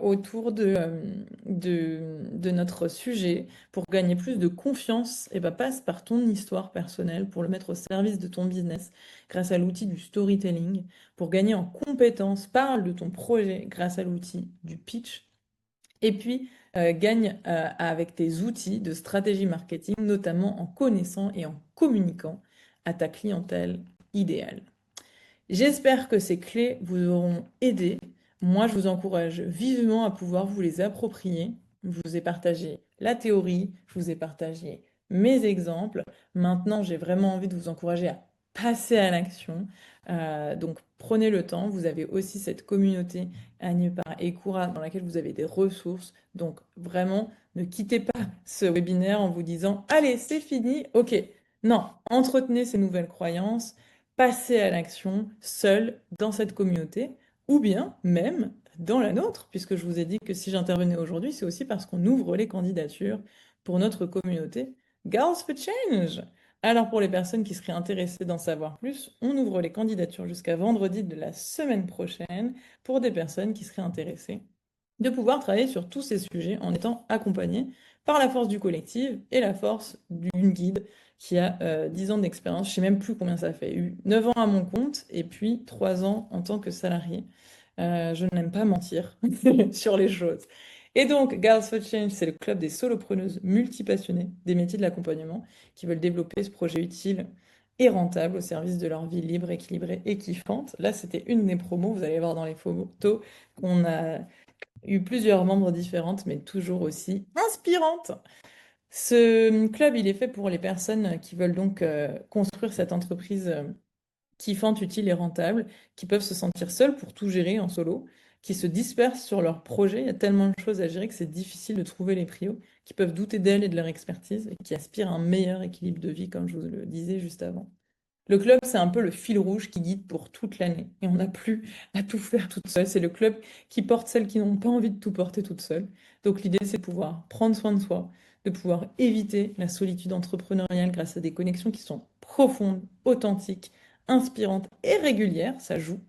autour de notre sujet. Pour gagner plus de confiance, et ben, passe par ton histoire personnelle pour le mettre au service de ton business grâce à l'outil du storytelling. Pour gagner en compétences, parle de ton projet grâce à l'outil du pitch. Et puis, gagne avec tes outils de stratégie marketing, notamment en connaissant et en communiquant à ta clientèle idéale. J'espère que ces clés vous auront aidé. Moi, je vous encourage vivement à pouvoir vous les approprier. Je vous ai partagé la théorie, je vous ai partagé mes exemples. Maintenant, j'ai vraiment envie de vous encourager à passer à l'action. Donc, prenez le temps. Vous avez aussi cette communauté animée par Ekura dans laquelle vous avez des ressources. Donc, vraiment, ne quittez pas ce webinaire en vous disant, allez, c'est fini, ok. Non, entretenez ces nouvelles croyances, passer à l'action seul dans cette communauté, ou bien même dans la nôtre, puisque je vous ai dit que si j'intervenais aujourd'hui, c'est aussi parce qu'on ouvre les candidatures pour notre communauté Girls for Change. Alors pour les personnes qui seraient intéressées d'en savoir plus, on ouvre les candidatures jusqu'à vendredi de la semaine prochaine pour des personnes qui seraient intéressées de pouvoir travailler sur tous ces sujets en étant accompagnées par la force du collectif et la force d'une guide qui a 10 ans d'expérience. Je ne sais même plus combien ça fait. Eu 9 ans à mon compte et puis 3 ans en tant que salarié. Je n'aime pas mentir sur les choses. Et donc, Girls for Change, c'est le club des solopreneuses multipassionnées des métiers de l'accompagnement qui veulent développer ce projet utile et rentable au service de leur vie libre, équilibrée et kiffante. Là, c'était une des promos. Vous allez voir dans les photos qu'on a eu plusieurs membres différentes, mais toujours aussi inspirantes. Ce club, il est fait pour les personnes qui veulent donc construire cette entreprise kiffante, utile et rentable, qui peuvent se sentir seules pour tout gérer en solo, qui se dispersent sur leurs projets. Il y a tellement de choses à gérer que c'est difficile de trouver les prios, qui peuvent douter d'elles et de leur expertise, et qui aspirent à un meilleur équilibre de vie, comme je vous le disais juste avant. Le club, c'est un peu le fil rouge qui guide pour toute l'année. Et on n'a plus à tout faire toute seule. C'est le club qui porte celles qui n'ont pas envie de tout porter toute seule. Donc l'idée, c'est de pouvoir prendre soin de soi, de pouvoir éviter la solitude entrepreneuriale grâce à des connexions qui sont profondes, authentiques, inspirantes et régulières. Ça joue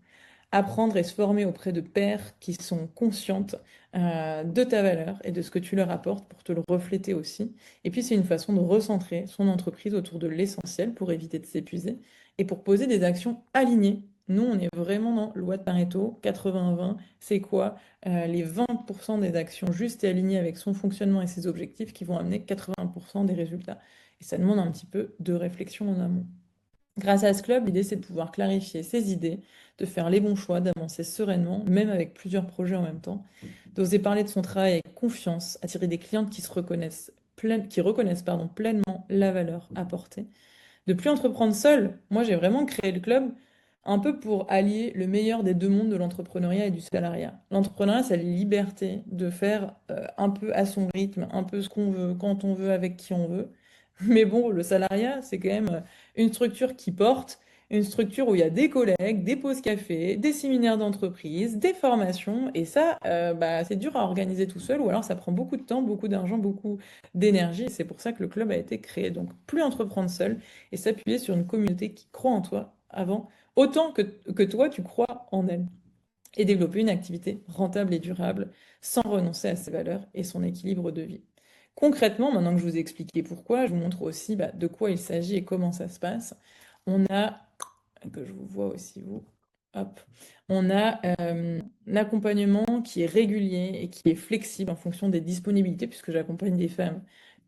apprendre et se former auprès de pairs qui sont conscientes de ta valeur et de ce que tu leur apportes pour te le refléter aussi. Et puis, c'est une façon de recentrer son entreprise autour de l'essentiel pour éviter de s'épuiser et pour poser des actions alignées. Nous, on est vraiment dans loi de Pareto, 80-20. C'est quoi les 20% des actions justes et alignées avec son fonctionnement et ses objectifs qui vont amener 80% des résultats. Et ça demande un petit peu de réflexion en amont. Grâce à ce club, l'idée c'est de pouvoir clarifier ses idées, de faire les bons choix, d'avancer sereinement, même avec plusieurs projets en même temps, d'oser parler de son travail avec confiance, attirer des clientes qui reconnaissent pleinement la valeur apportée, de plus entreprendre seul. Moi, j'ai vraiment créé le club un peu pour allier le meilleur des deux mondes de l'entrepreneuriat et du salariat. L'entrepreneuriat, c'est la liberté de faire un peu à son rythme, un peu ce qu'on veut, quand on veut, avec qui on veut. Mais bon, le salariat, c'est quand même une structure qui porte, une structure où il y a des collègues, des pauses café, des séminaires d'entreprise, des formations. Et ça, bah, c'est dur à organiser tout seul, ou alors ça prend beaucoup de temps, beaucoup d'argent, beaucoup d'énergie. Et c'est pour ça que le club a été créé. Donc, plus entreprendre seul et s'appuyer sur une communauté qui croit en toi avant, autant que toi, tu crois en elle. Et développer une activité rentable et durable sans renoncer à ses valeurs et son équilibre de vie. Concrètement, maintenant que je vous ai expliqué pourquoi, je vous montre aussi bah, de quoi il s'agit et comment ça se passe. On a, que je vous vois aussi vous, hop, on a un accompagnement qui est régulier et qui est flexible en fonction des disponibilités, puisque j'accompagne des femmes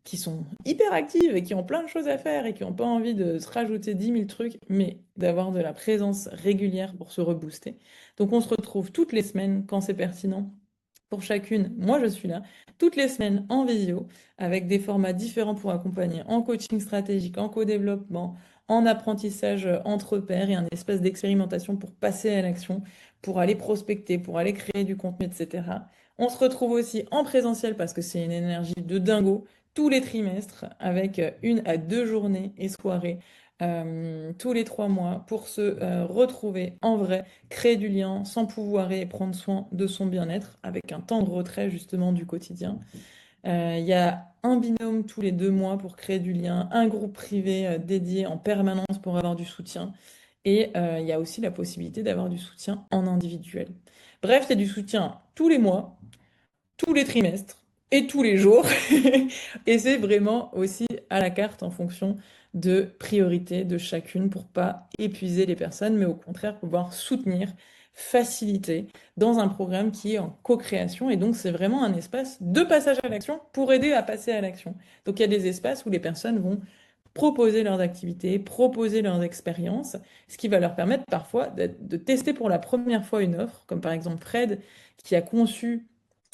qui sont hyper actives et qui ont plein de choses à faire et qui n'ont pas envie de se rajouter 10 000 trucs, mais d'avoir de la présence régulière pour se rebooster. Donc on se retrouve toutes les semaines quand c'est pertinent pour chacune. Moi, je suis là toutes les semaines en visio avec des formats différents pour accompagner en coaching stratégique, en co-développement, en apprentissage entre pairs et un espace d'expérimentation pour passer à l'action, pour aller prospecter, pour aller créer du contenu, etc. On se retrouve aussi en présentiel parce que c'est une énergie de dingo tous les trimestres avec 1 à 2 journées et soirées tous les 3 mois pour se retrouver en vrai, créer du lien, s'empouvoirer et prendre soin de son bien-être avec un temps de retrait justement du quotidien. Il y a un binôme tous les 2 mois pour créer du lien, un groupe privé dédié en permanence pour avoir du soutien. Et il y a aussi la possibilité d'avoir du soutien en individuel. Bref, il y a du soutien tous les mois, tous les trimestres et tous les jours. Et c'est vraiment aussi à la carte en fonction de priorité de chacune pour pas épuiser les personnes, mais au contraire pouvoir soutenir, faciliter dans un programme qui est en co-création. Et donc, c'est vraiment un espace de passage à l'action pour aider à passer à l'action. Donc, il y a des espaces où les personnes vont proposer leurs activités, proposer leurs expériences, ce qui va leur permettre parfois de tester pour la première fois une offre, comme par exemple Fred, qui a conçu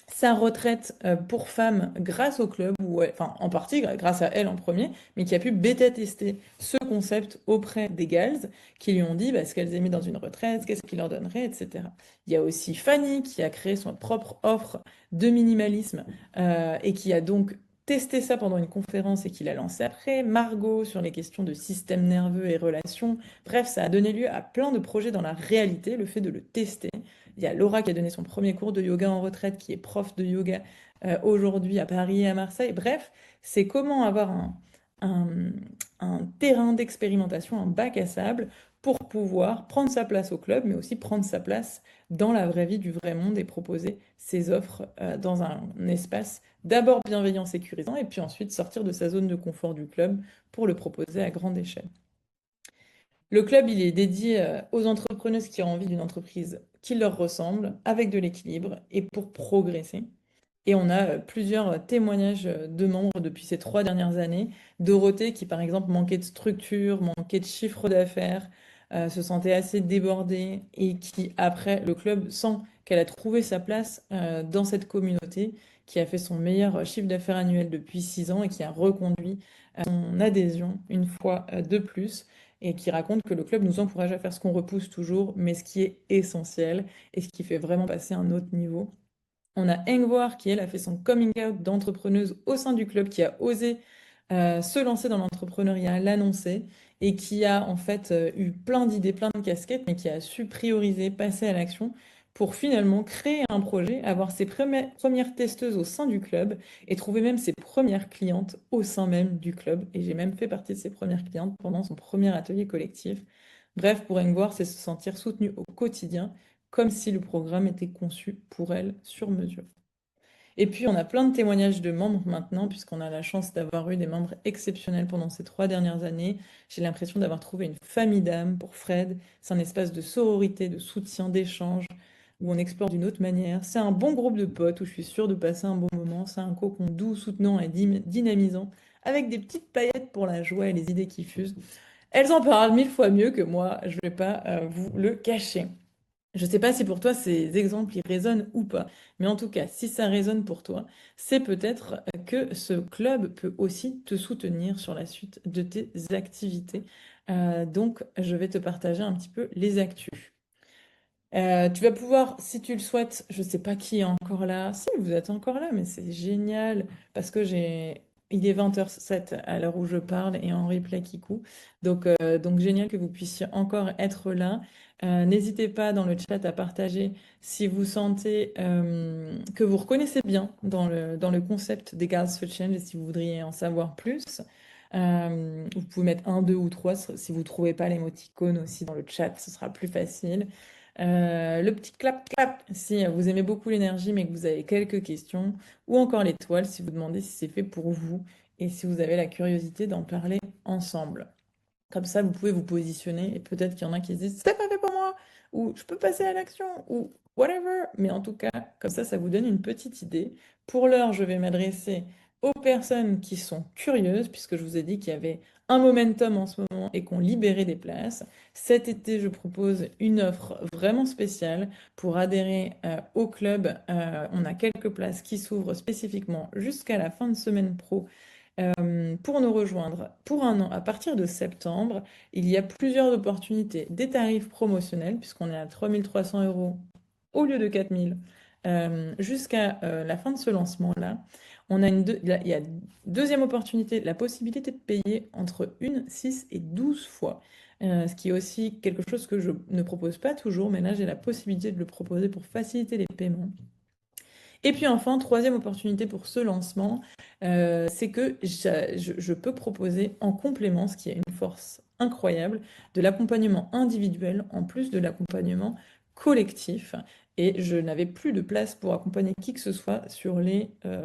sa retraite pour femmes grâce au club, ou enfin en partie grâce à elle en premier, mais qui a pu bêta-tester ce concept auprès des gals qui lui ont dit bah, ce qu'elles aimaient dans une retraite, qu'est-ce qu'il leur donnerait, etc. Il y a aussi Fanny qui a créé son propre offre de minimalisme et qui a donc testé ça pendant une conférence et qui l'a lancé après. Margot sur les questions de système nerveux et relations. Bref, ça a donné lieu à plein de projets dans la réalité, le fait de le tester. Il y a Laura qui a donné son premier cours de yoga en retraite, qui est prof de yoga aujourd'hui à Paris et à Marseille. Bref, c'est comment avoir un, un terrain d'expérimentation, un bac à sable pour pouvoir prendre sa place au club, mais aussi prendre sa place dans la vraie vie du vrai monde et proposer ses offres dans un espace d'abord bienveillant, sécurisant, et puis ensuite sortir de sa zone de confort du club pour le proposer à grande échelle. Le club, il est dédié aux entrepreneuses qui ont envie d'une entreprise qui leur ressemble, avec de l'équilibre et pour progresser. Et on a plusieurs témoignages de membres depuis ces 3 dernières années. Dorothée, qui par exemple manquait de structure, manquait de chiffre d'affaires, se sentait assez débordée et qui, après le club, sent qu'elle a trouvé sa place dans cette communauté, qui a fait son meilleur chiffre d'affaires annuel depuis 6 ans et qui a reconduit son adhésion une fois de plus et qui raconte que le club nous encourage à faire ce qu'on repousse toujours, mais ce qui est essentiel et ce qui fait vraiment passer à un autre niveau. On a Engvoir qui, elle, a fait son coming out d'entrepreneuse au sein du club, qui a osé se lancer dans l'entrepreneuriat, l'annoncer, et qui a en fait eu plein d'idées, plein de casquettes, mais qui a su prioriser, passer à l'action pour finalement créer un projet, avoir ses premières testeuses au sein du club et trouver même ses premières clientes au sein même du club. Et j'ai même fait partie de ses premières clientes pendant son premier atelier collectif. Bref, pour Engvoir, c'est se sentir soutenu au quotidien comme si le programme était conçu pour elle sur mesure. Et puis, on a plein de témoignages de membres maintenant, puisqu'on a la chance d'avoir eu des membres exceptionnels pendant ces 3 dernières années. J'ai l'impression d'avoir trouvé une famille d'âmes pour Fred. C'est un espace de sororité, de soutien, d'échange, où on explore d'une autre manière. C'est un bon groupe de potes où je suis sûre de passer un bon moment. C'est un cocon doux, soutenant et dynamisant, avec des petites paillettes pour la joie et les idées qui fusent. Elles en parlent 1000 fois mieux que moi, je ne vais pas vous le cacher. Je ne sais pas si pour toi ces exemples y résonnent ou pas, mais en tout cas, si ça résonne pour toi, c'est peut-être que ce club peut aussi te soutenir sur la suite de tes activités. Donc, je vais te partager un petit peu les actus. Tu vas pouvoir, si tu le souhaites, je ne sais pas qui est encore là. Si, vous êtes encore là, mais c'est génial parce que il est 20h07 à l'heure où je parle et en replay qui coupe. Donc génial que vous puissiez encore être là. N'hésitez pas dans le chat à partager si vous sentez que vous reconnaissez bien dans le concept des Girls Food Challenge et si vous voudriez en savoir plus. Vous pouvez mettre un, deux ou trois si vous ne trouvez pas l'émoticône aussi dans le chat, ce sera plus facile. Le petit clap clap si vous aimez beaucoup l'énergie mais que vous avez quelques questions, ou encore l'étoile si vous demandez si c'est fait pour vous et si vous avez la curiosité d'en parler ensemble. Comme ça, vous pouvez vous positionner et peut-être qu'il y en a qui se disent c'est pas fait pour moi, ou je peux passer à l'action, ou whatever. Mais en tout cas, comme ça vous donne une petite idée. Pour l'heure, je vais m'adresser aux personnes qui sont curieuses, puisque je vous ai dit qu'il y avait un momentum en ce moment et qu'on libérait des places. Cet été, je propose une offre vraiment spéciale pour adhérer au club. On a quelques places qui s'ouvrent spécifiquement jusqu'à la fin de semaine pro. Pour nous rejoindre pour un an, à partir de septembre, il y a plusieurs opportunités. Des tarifs promotionnels, puisqu'on est à 3 300 € au lieu de 4 000, jusqu'à la fin de ce lancement-là. Il y a deuxième opportunité, la possibilité de payer entre 1, 6 et 12 fois. Ce qui est aussi quelque chose que je ne propose pas toujours, mais là j'ai la possibilité de le proposer pour faciliter les paiements. Et puis enfin, troisième opportunité pour ce lancement, c'est que je peux proposer en complément, ce qui est une force incroyable, de l'accompagnement individuel en plus de l'accompagnement collectif. Et je n'avais plus de place pour accompagner qui que ce soit sur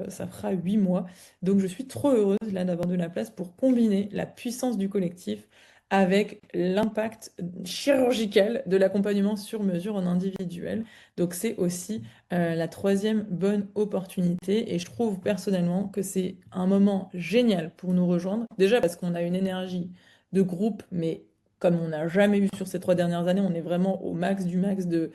ça fera 8 mois. Donc je suis trop heureuse là d'avoir de la place pour combiner la puissance du collectif avec l'impact chirurgical de l'accompagnement sur mesure en individuel. Donc c'est aussi la troisième bonne opportunité. Et je trouve personnellement que c'est un moment génial pour nous rejoindre. Déjà parce qu'on a une énergie de groupe, mais comme on n'a jamais eu sur ces 3 dernières années, on est vraiment au max du max de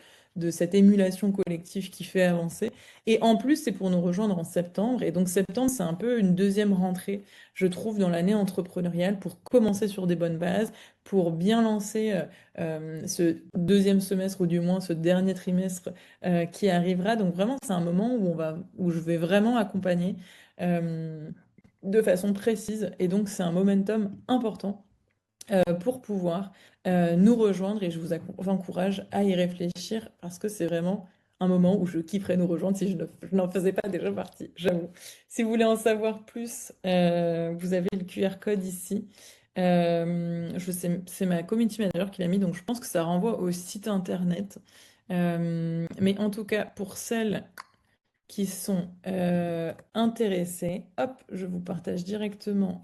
cette émulation collective qui fait avancer. Et en plus, c'est pour nous rejoindre en septembre. Et donc septembre, c'est un peu une deuxième rentrée, je trouve, dans l'année entrepreneuriale pour commencer sur des bonnes bases, pour bien lancer ce deuxième semestre ou du moins ce dernier trimestre qui arrivera. Donc vraiment, c'est un moment où je vais vraiment accompagner euh, de façon précise. Et donc, c'est un momentum important pour pouvoir nous rejoindre. Et je vous encourage à y réfléchir parce que c'est vraiment un moment où je kifferais nous rejoindre si je n'en faisais pas déjà partie, j'avoue. Si vous voulez en savoir plus, vous avez le QR code ici. Je sais, c'est ma community manager qui l'a mis, donc je pense que ça renvoie au site internet. Mais en tout cas, pour celles qui sont intéressées, hop, je vous partage directement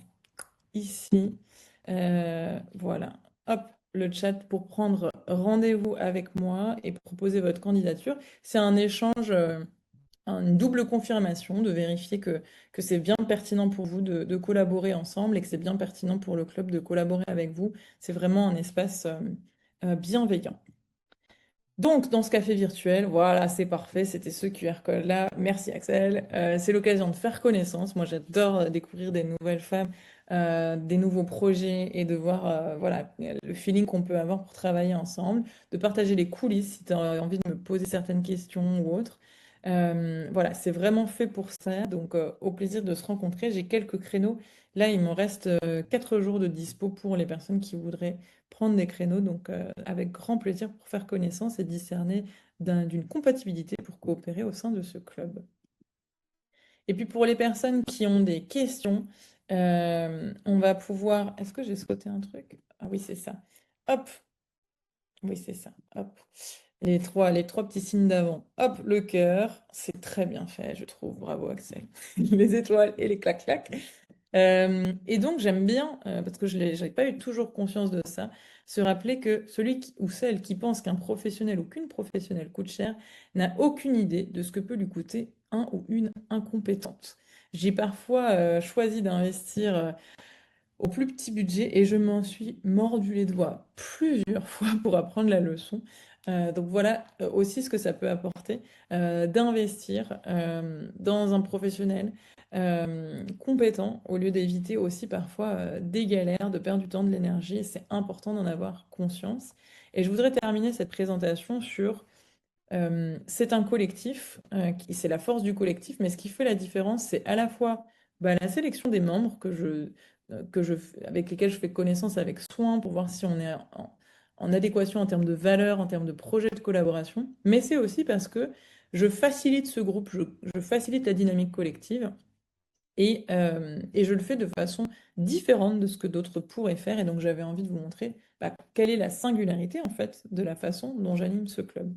ici. Voilà, hop, le chat pour prendre rendez-vous avec moi et proposer votre candidature. C'est un échange, une double confirmation de vérifier que c'est bien pertinent pour vous de collaborer ensemble et que c'est bien pertinent pour le club de collaborer avec vous. C'est vraiment un espace bienveillant. Donc, dans ce café virtuel, voilà, c'est parfait, c'était ce QR code-là. Merci Axel. C'est l'occasion de faire connaissance. Moi, j'adore découvrir des nouvelles femmes, des nouveaux projets et de voir voilà, le feeling qu'on peut avoir pour travailler ensemble, de partager les coulisses si tu as envie de me poser certaines questions ou autres. Voilà, c'est vraiment fait pour ça. Donc, au plaisir de se rencontrer. J'ai quelques créneaux. Là, il me reste 4 jours de dispo pour les personnes qui voudraient prendre des créneaux, donc avec grand plaisir pour faire connaissance et discerner d'une compatibilité pour coopérer au sein de ce club. Et puis pour les personnes qui ont des questions, on va pouvoir... Est-ce que j'ai sauté un truc? Ah oui, c'est ça. Hop, oui, c'est ça. Hop. Les trois petits signes d'avant. Hop, le cœur. C'est très bien fait, je trouve. Bravo, Axel. Les étoiles et les clac-clac. Et donc, j'aime bien, parce que je n'avais pas eu toujours conscience de ça, se rappeler que ou celle qui pense qu'un professionnel ou qu'une professionnelle coûte cher n'a aucune idée de ce que peut lui coûter un ou une incompétente. J'ai parfois choisi d'investir au plus petit budget et je m'en suis mordu les doigts plusieurs fois pour apprendre la leçon. Donc voilà aussi ce que ça peut apporter d'investir dans un professionnel compétent au lieu d'éviter aussi parfois des galères, de perdre du temps, de l'énergie. Et c'est important d'en avoir conscience. Et je voudrais terminer cette présentation sur c'est un collectif, c'est la force du collectif, mais ce qui fait la différence, c'est à la fois la sélection des membres avec lesquels je fais connaissance avec soin pour voir si on est en adéquation en termes de valeur, en termes de projet de collaboration, mais c'est aussi parce que je facilite ce groupe, je facilite la dynamique collective et je le fais de façon différente de ce que d'autres pourraient faire. Et donc j'avais envie de vous montrer quelle est la singularité en fait de la façon dont j'anime ce club.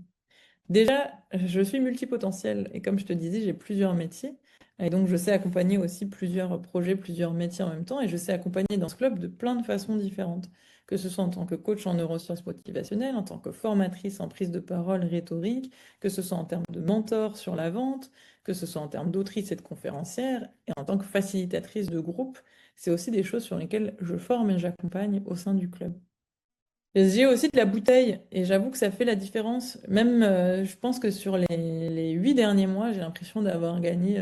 Déjà, je suis multipotentielle et comme je te disais, j'ai plusieurs métiers. Et donc, je sais accompagner aussi plusieurs projets, plusieurs métiers en même temps. Et je sais accompagner dans ce club de plein de façons différentes. Que ce soit en tant que coach en neurosciences motivationnelles, en tant que formatrice en prise de parole rhétorique, que ce soit en termes de mentor sur la vente, que ce soit en termes d'autrice et de conférencière, et en tant que facilitatrice de groupe. C'est aussi des choses sur lesquelles je forme et j'accompagne au sein du club. J'ai aussi de la bouteille et j'avoue que ça fait la différence. Même, je pense que sur les 8 derniers mois, j'ai l'impression d'avoir gagné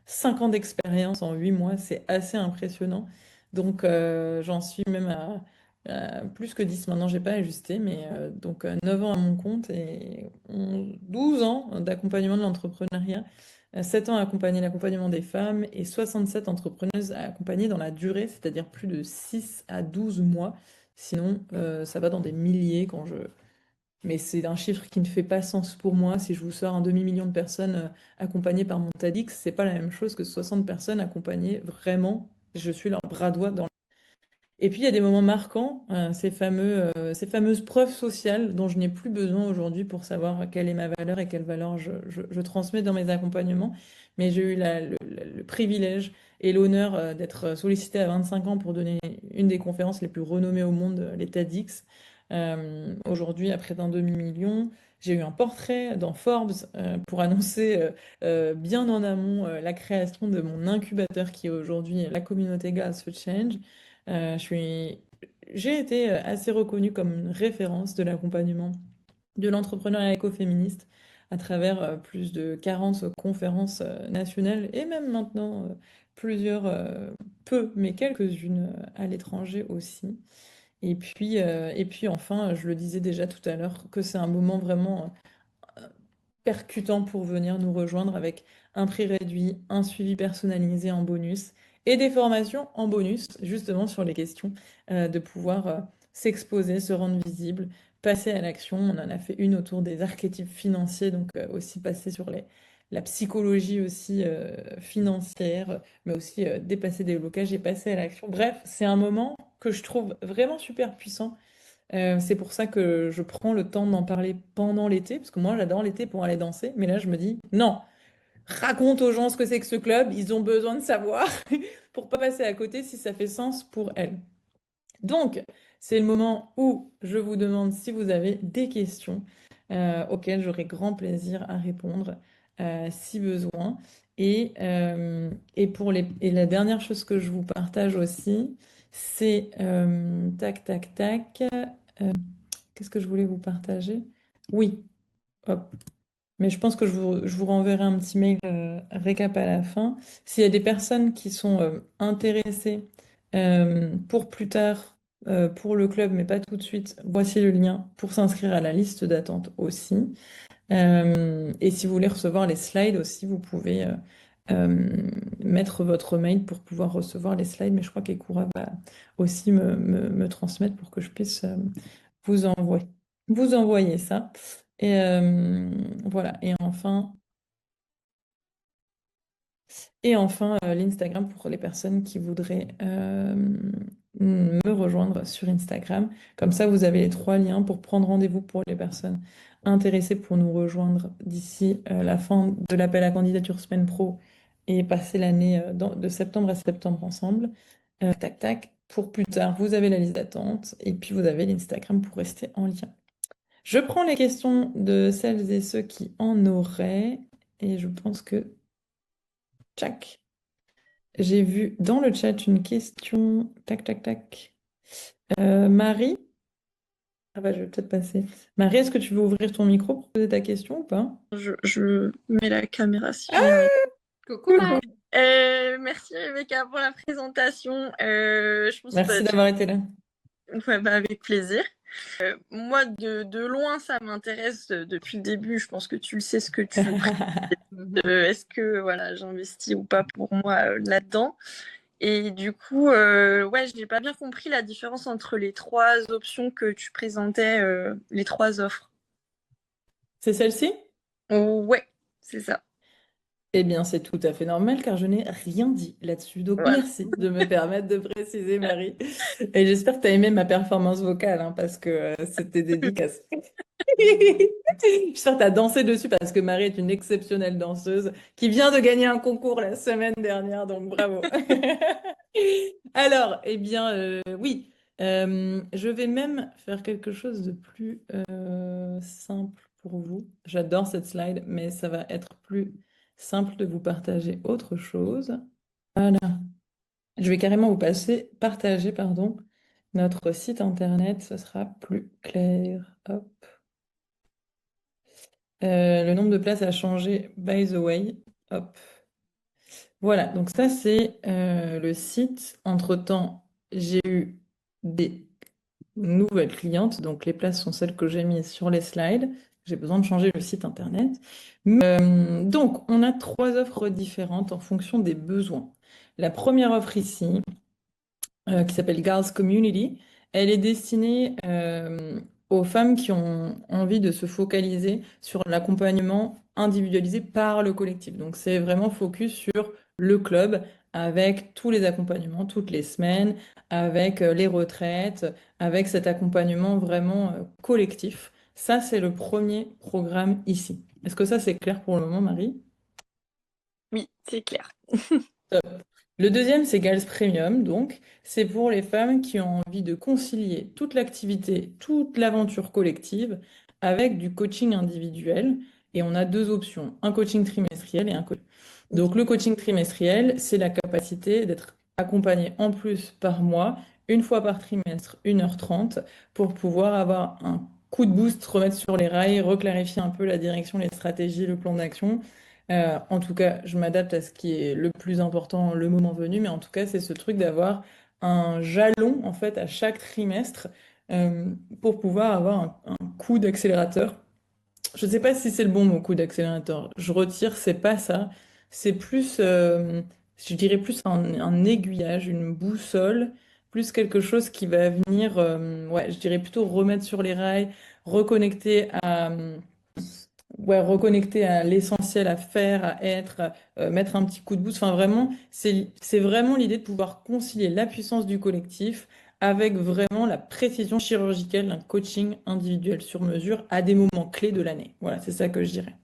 5 ans d'expérience en 8 mois, c'est assez impressionnant. Donc, j'en suis même à plus que 10 maintenant, j'ai pas ajusté, mais 9 ans à mon compte et 12 ans d'accompagnement de l'entrepreneuriat. 7 ans à accompagner l'accompagnement des femmes et 67 entrepreneuses à accompagner dans la durée, c'est-à-dire plus de 6 à 12 mois. Sinon, ça va dans des milliers quand je... Mais c'est un chiffre qui ne fait pas sens pour moi. Si je vous sors un demi-million de personnes accompagnées par mon TEDx, c'est pas la même chose que 60 personnes accompagnées vraiment. Je suis leur bras droit dans et puis il y a des moments marquants, ces fameuses preuves sociales dont je n'ai plus besoin aujourd'hui pour savoir quelle est ma valeur et quelle valeur je transmets dans mes accompagnements. Mais j'ai eu le privilège et l'honneur d'être sollicitée à 25 ans pour donner une des conférences les plus renommées au monde, les TEDx. Aujourd'hui, à près d'un demi-million, j'ai eu un portrait dans Forbes pour annoncer bien en amont la création de mon incubateur qui est aujourd'hui la communauté Girls for Change. Euh, je suis... J'ai été assez reconnue comme une référence de l'accompagnement de l'entrepreneuriat écoféministe à travers plus de 40 conférences nationales et même maintenant plusieurs, peu, mais quelques-unes à l'étranger aussi. Et puis enfin, je le disais déjà tout à l'heure, que c'est un moment vraiment percutant pour venir nous rejoindre avec un prix réduit, un suivi personnalisé en bonus et des formations en bonus, justement sur les questions, de pouvoir s'exposer, se rendre visible, passer à l'action. On en a fait une autour des archétypes financiers, donc aussi passer sur la psychologie aussi financière, mais aussi dépasser des blocages et passer à l'action. Bref, c'est un moment que je trouve vraiment super puissant c'est pour ça que je prends le temps d'en parler pendant l'été, parce que moi j'adore l'été pour aller danser, mais là je me dis non, raconte aux gens ce que c'est que ce club, ils ont besoin de savoir pour pas passer à côté si ça fait sens pour elles. Donc, c'est le moment où je vous demande si vous avez des questions auxquelles j'aurai grand plaisir à répondre si besoin. Et la dernière chose que je vous partage aussi, c'est tac, tac, tac. Qu'est-ce que je voulais vous partager? Oui, hop. Mais je pense que je vous renverrai un petit mail récap à la fin. S'il y a des personnes qui sont intéressées pour plus tard, pour le club, mais pas tout de suite, voici le lien pour s'inscrire à la liste d'attente aussi. Et si vous voulez recevoir les slides aussi, vous pouvez mettre votre mail pour pouvoir recevoir les slides. Mais je crois qu'Ekura va aussi me transmettre pour que je puisse vous envoyer, vous envoyer ça. Et voilà. Et enfin, l'Instagram pour les personnes qui voudraient me rejoindre sur Instagram. Comme ça, vous avez les trois liens pour prendre rendez-vous pour les personnes intéressées pour nous rejoindre d'ici la fin de l'appel à candidature Semaine Pro et passer l'année de septembre à septembre ensemble. Tac, tac. Pour plus tard, vous avez la liste d'attente et puis vous avez l'Instagram pour rester en lien. Je prends les questions de celles et ceux qui en auraient et je pense que, tchac. J'ai vu dans le chat une question. Tac, tac, tac. Marie? Ah bah, je vais peut-être passer. Marie, est-ce que tu veux ouvrir ton micro pour poser ta question ou pas? Je mets la caméra si Ah, jamais. coucou Coucou. Marie. Merci Rebecca pour la présentation. Je pense Merci d'avoir été là. ouais, bah, avec plaisir. Moi, de loin, ça m'intéresse depuis le début. Je pense que tu le sais ce que tu est-ce que voilà, j'investis ou pas pour moi là-dedans. Et du coup, ouais, j'ai pas bien compris la différence entre les trois options que tu présentais, les trois offres. C'est celle-ci? Ouais, c'est ça. Eh bien, c'est tout à fait normal car je n'ai rien dit là-dessus. Donc, Voilà. merci de me permettre de préciser, Marie. Et j'espère que tu as aimé ma performance vocale hein, parce que c'était dédicace. J'espère que tu as dansé dessus parce que Marie est une exceptionnelle danseuse qui vient de gagner un concours la semaine dernière, donc bravo. Alors, eh bien, oui, je vais même faire quelque chose de plus simple pour vous. J'adore cette slide, mais ça va être plus simple de vous partager autre chose. Voilà. Je vais carrément vous partager, pardon, notre site internet, ce sera plus clair. Hop. Le nombre de places a changé, by the way. Hop. Voilà, donc ça c'est le site. Entre-temps, j'ai eu des nouvelles clientes, donc les places sont celles que j'ai mises sur les slides. J'ai besoin de changer le site internet. Donc, on a trois offres différentes en fonction des besoins. La première offre ici, qui s'appelle Girls Community. Elle est destinée aux femmes qui ont envie de se focaliser sur l'accompagnement individualisé par le collectif. Donc c'est vraiment focus sur le club avec tous les accompagnements toutes les semaines, avec les retraites, avec cet accompagnement vraiment collectif. Ça, c'est le premier programme ici. Est-ce que ça, c'est clair pour le moment, Marie? Oui, c'est clair. Le deuxième, c'est Gals Premium, donc c'est pour les femmes qui ont envie de concilier toute l'activité, toute l'aventure collective avec du coaching individuel. Et on a deux options, un coaching trimestriel et un coaching. Donc le coaching trimestriel, c'est la capacité d'être accompagné en plus par mois, une fois par trimestre, 1h30, pour pouvoir avoir un coup de boost, remettre sur les rails, reclarifier un peu la direction, les stratégies, le plan d'action. En tout cas, je m'adapte à ce qui est le plus important le moment venu, mais en tout cas, c'est ce truc d'avoir un jalon en fait à chaque trimestre euh, pour pouvoir avoir un coup d'accélérateur. Je ne sais pas si c'est le bon mot, coup d'accélérateur. Je retire, c'est pas ça. C'est plus, je dirais plus un aiguillage, une boussole, plus quelque chose qui va venir, ouais, je dirais plutôt remettre sur les rails, reconnecter à ouais, reconnecter à l'essentiel, à faire, à être, mettre un petit coup de boost. Enfin, vraiment, c'est vraiment l'idée de pouvoir concilier la puissance du collectif avec vraiment la précision chirurgicale d'un coaching individuel sur mesure à des moments clés de l'année. Voilà, c'est ça que je dirais.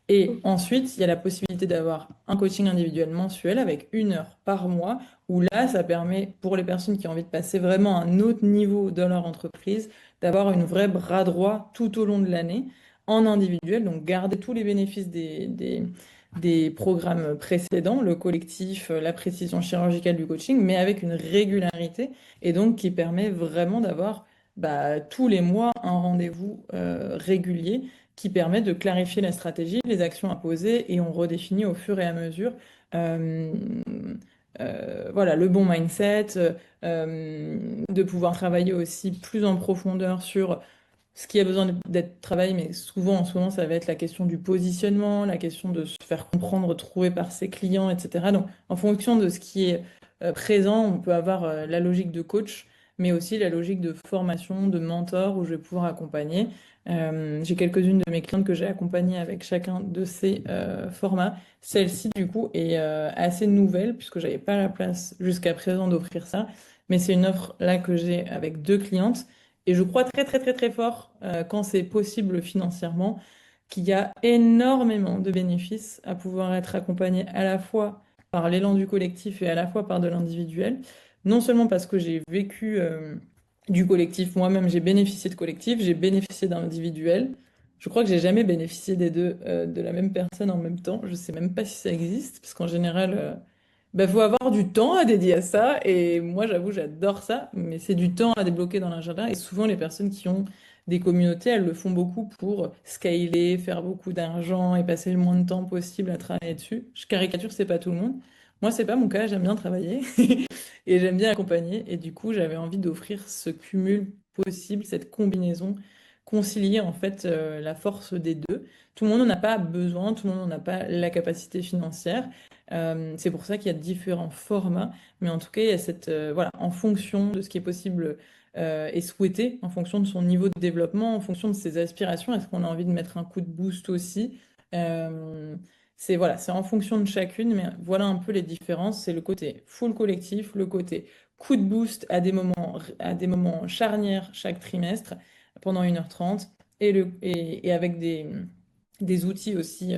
Et ensuite, il y a la possibilité d'avoir un coaching individuel mensuel avec 1 heure par mois, où là, ça permet pour les personnes qui ont envie de passer vraiment à un autre niveau dans leur entreprise, d'avoir une vraie bras droit tout au long de l'année en individuel, donc garder tous les bénéfices des programmes précédents, le collectif, la précision chirurgicale du coaching, mais avec une régularité, et donc qui permet vraiment d'avoir tous les mois un rendez-vous régulier qui permet de clarifier la stratégie, les actions à poser, et on redéfinit au fur et à mesure euh, voilà, le bon mindset, de pouvoir travailler aussi plus en profondeur sur ce qui a besoin d'être travaillé, mais souvent en ce moment, ça va être la question du positionnement, la question de se faire comprendre, trouver par ses clients, etc. Donc, en fonction de ce qui est présent, on peut avoir la logique de coach, mais aussi la logique de formation, de mentor, où je vais pouvoir accompagner. J'ai quelques-unes de mes clientes que j'ai accompagnées avec chacun de ces formats. Celle-ci, du coup, est assez nouvelle, puisque j'avais pas la place jusqu'à présent d'offrir ça. Mais c'est une offre là que j'ai avec deux clientes. Et je crois très très très très fort, quand c'est possible financièrement, qu'il y a énormément de bénéfices à pouvoir être accompagné à la fois par l'élan du collectif et à la fois par de l'individuel. Non seulement parce que j'ai vécu du collectif moi-même, j'ai bénéficié de collectif, j'ai bénéficié d'individuel. Je crois que j'ai jamais bénéficié des deux de la même personne en même temps. Je sais même pas si ça existe, parce qu'en général, faut avoir du temps à dédier à ça. Et moi, j'avoue, j'adore ça, mais c'est du temps à débloquer dans l'agenda. Et souvent, les personnes qui ont des communautés, elles le font beaucoup pour scaler, faire beaucoup d'argent et passer le moins de temps possible à travailler dessus. Je caricature, c'est pas tout le monde. Moi, c'est pas mon cas, j'aime bien travailler et j'aime bien accompagner. Et du coup, j'avais envie d'offrir ce cumul possible, cette combinaison, concilier en fait la force des deux. Tout le monde n'en a pas besoin, tout le monde n'en a pas la capacité financière. C'est pour ça qu'il y a différents formats, mais en tout cas, il y a cette, voilà, en fonction de ce qui est possible et souhaité, en fonction de son niveau de développement, en fonction de ses aspirations, est-ce qu'on a envie de mettre un coup de boost aussi? Euh, c'est voilà, c'est en fonction de chacune, mais voilà un peu les différences. C'est le côté full collectif, le côté coup de boost à des moments charnières chaque trimestre pendant 1h30 et avec des outils aussi.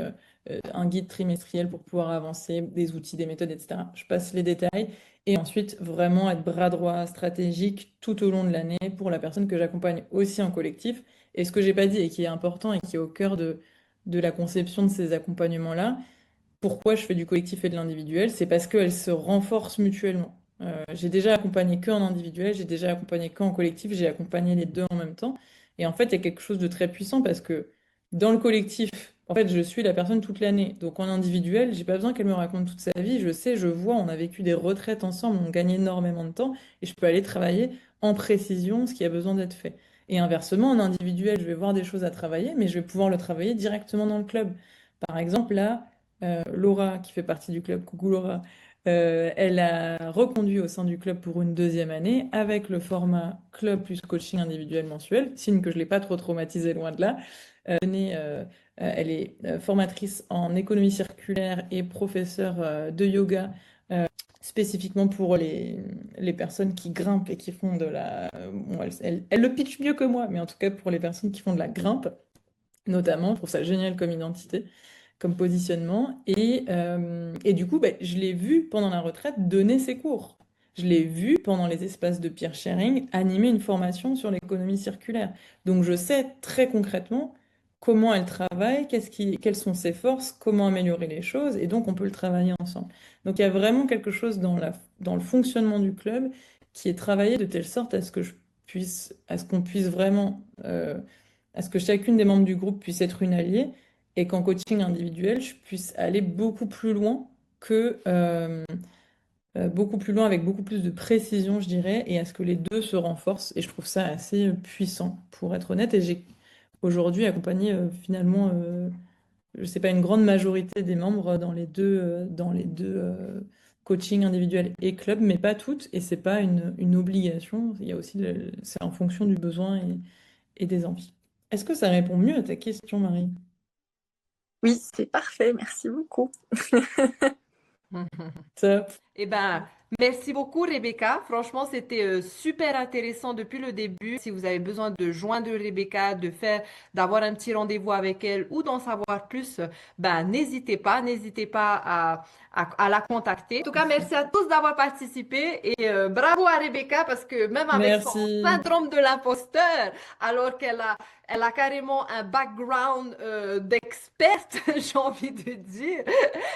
Un guide trimestriel pour pouvoir avancer, des outils, des méthodes, etc. Je passe les détails. Et ensuite, vraiment être bras droit stratégique tout au long de l'année pour la personne que j'accompagne aussi en collectif. Et ce que j'ai pas dit et qui est important et qui est au cœur de la conception de ces accompagnements-là, pourquoi je fais du collectif et de l'individuel, c'est parce qu'elles se renforcent mutuellement. J'ai déjà accompagné que en individuel, j'ai déjà accompagné que en collectif, j'ai accompagné les deux en même temps. Et en fait, il y a quelque chose de très puissant parce que dans le collectif, En fait, je suis la personne toute l'année. Donc en individuel, j'ai pas besoin qu'elle me raconte toute sa vie. Je sais, je vois, on a vécu des retraites ensemble, on gagne énormément de temps et je peux aller travailler en précision ce qui a besoin d'être fait. Et inversement, en individuel, je vais voir des choses à travailler, mais je vais pouvoir le travailler directement dans le club. Par exemple, là, Laura, qui fait partie du club, coucou Laura, elle a reconduit au sein du club pour une deuxième année avec le format club plus coaching individuel mensuel, signe que je ne l'ai pas trop traumatisée loin de là. Elle est formatrice en économie circulaire et professeure de yoga spécifiquement pour les personnes qui grimpent et qui font de la... bon, elle le pitch mieux que moi, mais en tout cas pour les personnes qui font de la grimpe, notamment, je trouve ça génial comme identité, comme positionnement. Et du coup, ben, je l'ai vu pendant la retraite donner ses cours. Je l'ai vu pendant les espaces de peer sharing animer une formation sur l'économie circulaire. Donc je sais très concrètement comment elle travaille, quelles sont ses forces, comment améliorer les choses, et donc on peut le travailler ensemble. Donc il y a vraiment quelque chose dans le fonctionnement du club qui est travaillé de telle sorte à ce qu'on puisse vraiment, à ce que chacune des membres du groupe puisse être une alliée et qu'en coaching individuel, je puisse aller beaucoup plus loin beaucoup plus loin avec beaucoup plus de précision, je dirais, et à ce que les deux se renforcent. Et je trouve ça assez puissant, pour être honnête. Et j'ai aujourd'hui accompagné finalement, je sais pas, une grande majorité des membres dans les deux coachings individuels et club, mais pas toutes. Et c'est pas une obligation. Il y a aussi, c'est en fonction du besoin et des envies. Est-ce que ça répond mieux à ta question, Marie? Oui, c'est parfait, merci beaucoup. Top. Eh ben, merci beaucoup, Rebecca. Franchement, c'était super intéressant depuis le début. Si vous avez besoin de joindre Rebecca, d'avoir un petit rendez-vous avec elle ou d'en savoir plus, ben, n'hésitez pas à la contacter. En tout cas, merci à tous d'avoir participé et bravo à Rebecca parce que même avec son Merci. syndrome de l'imposteur, alors elle a carrément un background d'experte, j'ai envie de dire.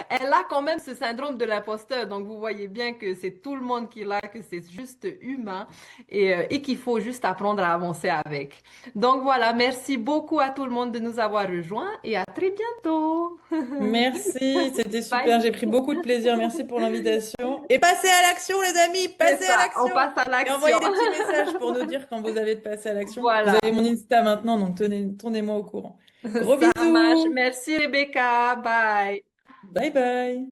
Elle a quand même ce syndrome de l'imposteur, donc vous voyez bien que c'est tout le monde qui l'a, que c'est juste humain et qu'il faut juste apprendre à avancer avec. Donc voilà, merci beaucoup à tout le monde de nous avoir rejoints et à très bientôt. Merci, c'était super. Bye. J'ai pris beaucoup de plaisir. Merci pour l'invitation. Et passez à l'action, les amis, C'est passez à ça, on l'action. passe à Et l'action. envoyez des petits messages pour nous dire quand vous avez de passer à l'action. Vous Voilà, avez mon Insta maintenant, donc tenez-moi au courant. Gros ça marche. bisous. Merci Rebecca, bye. Bye bye.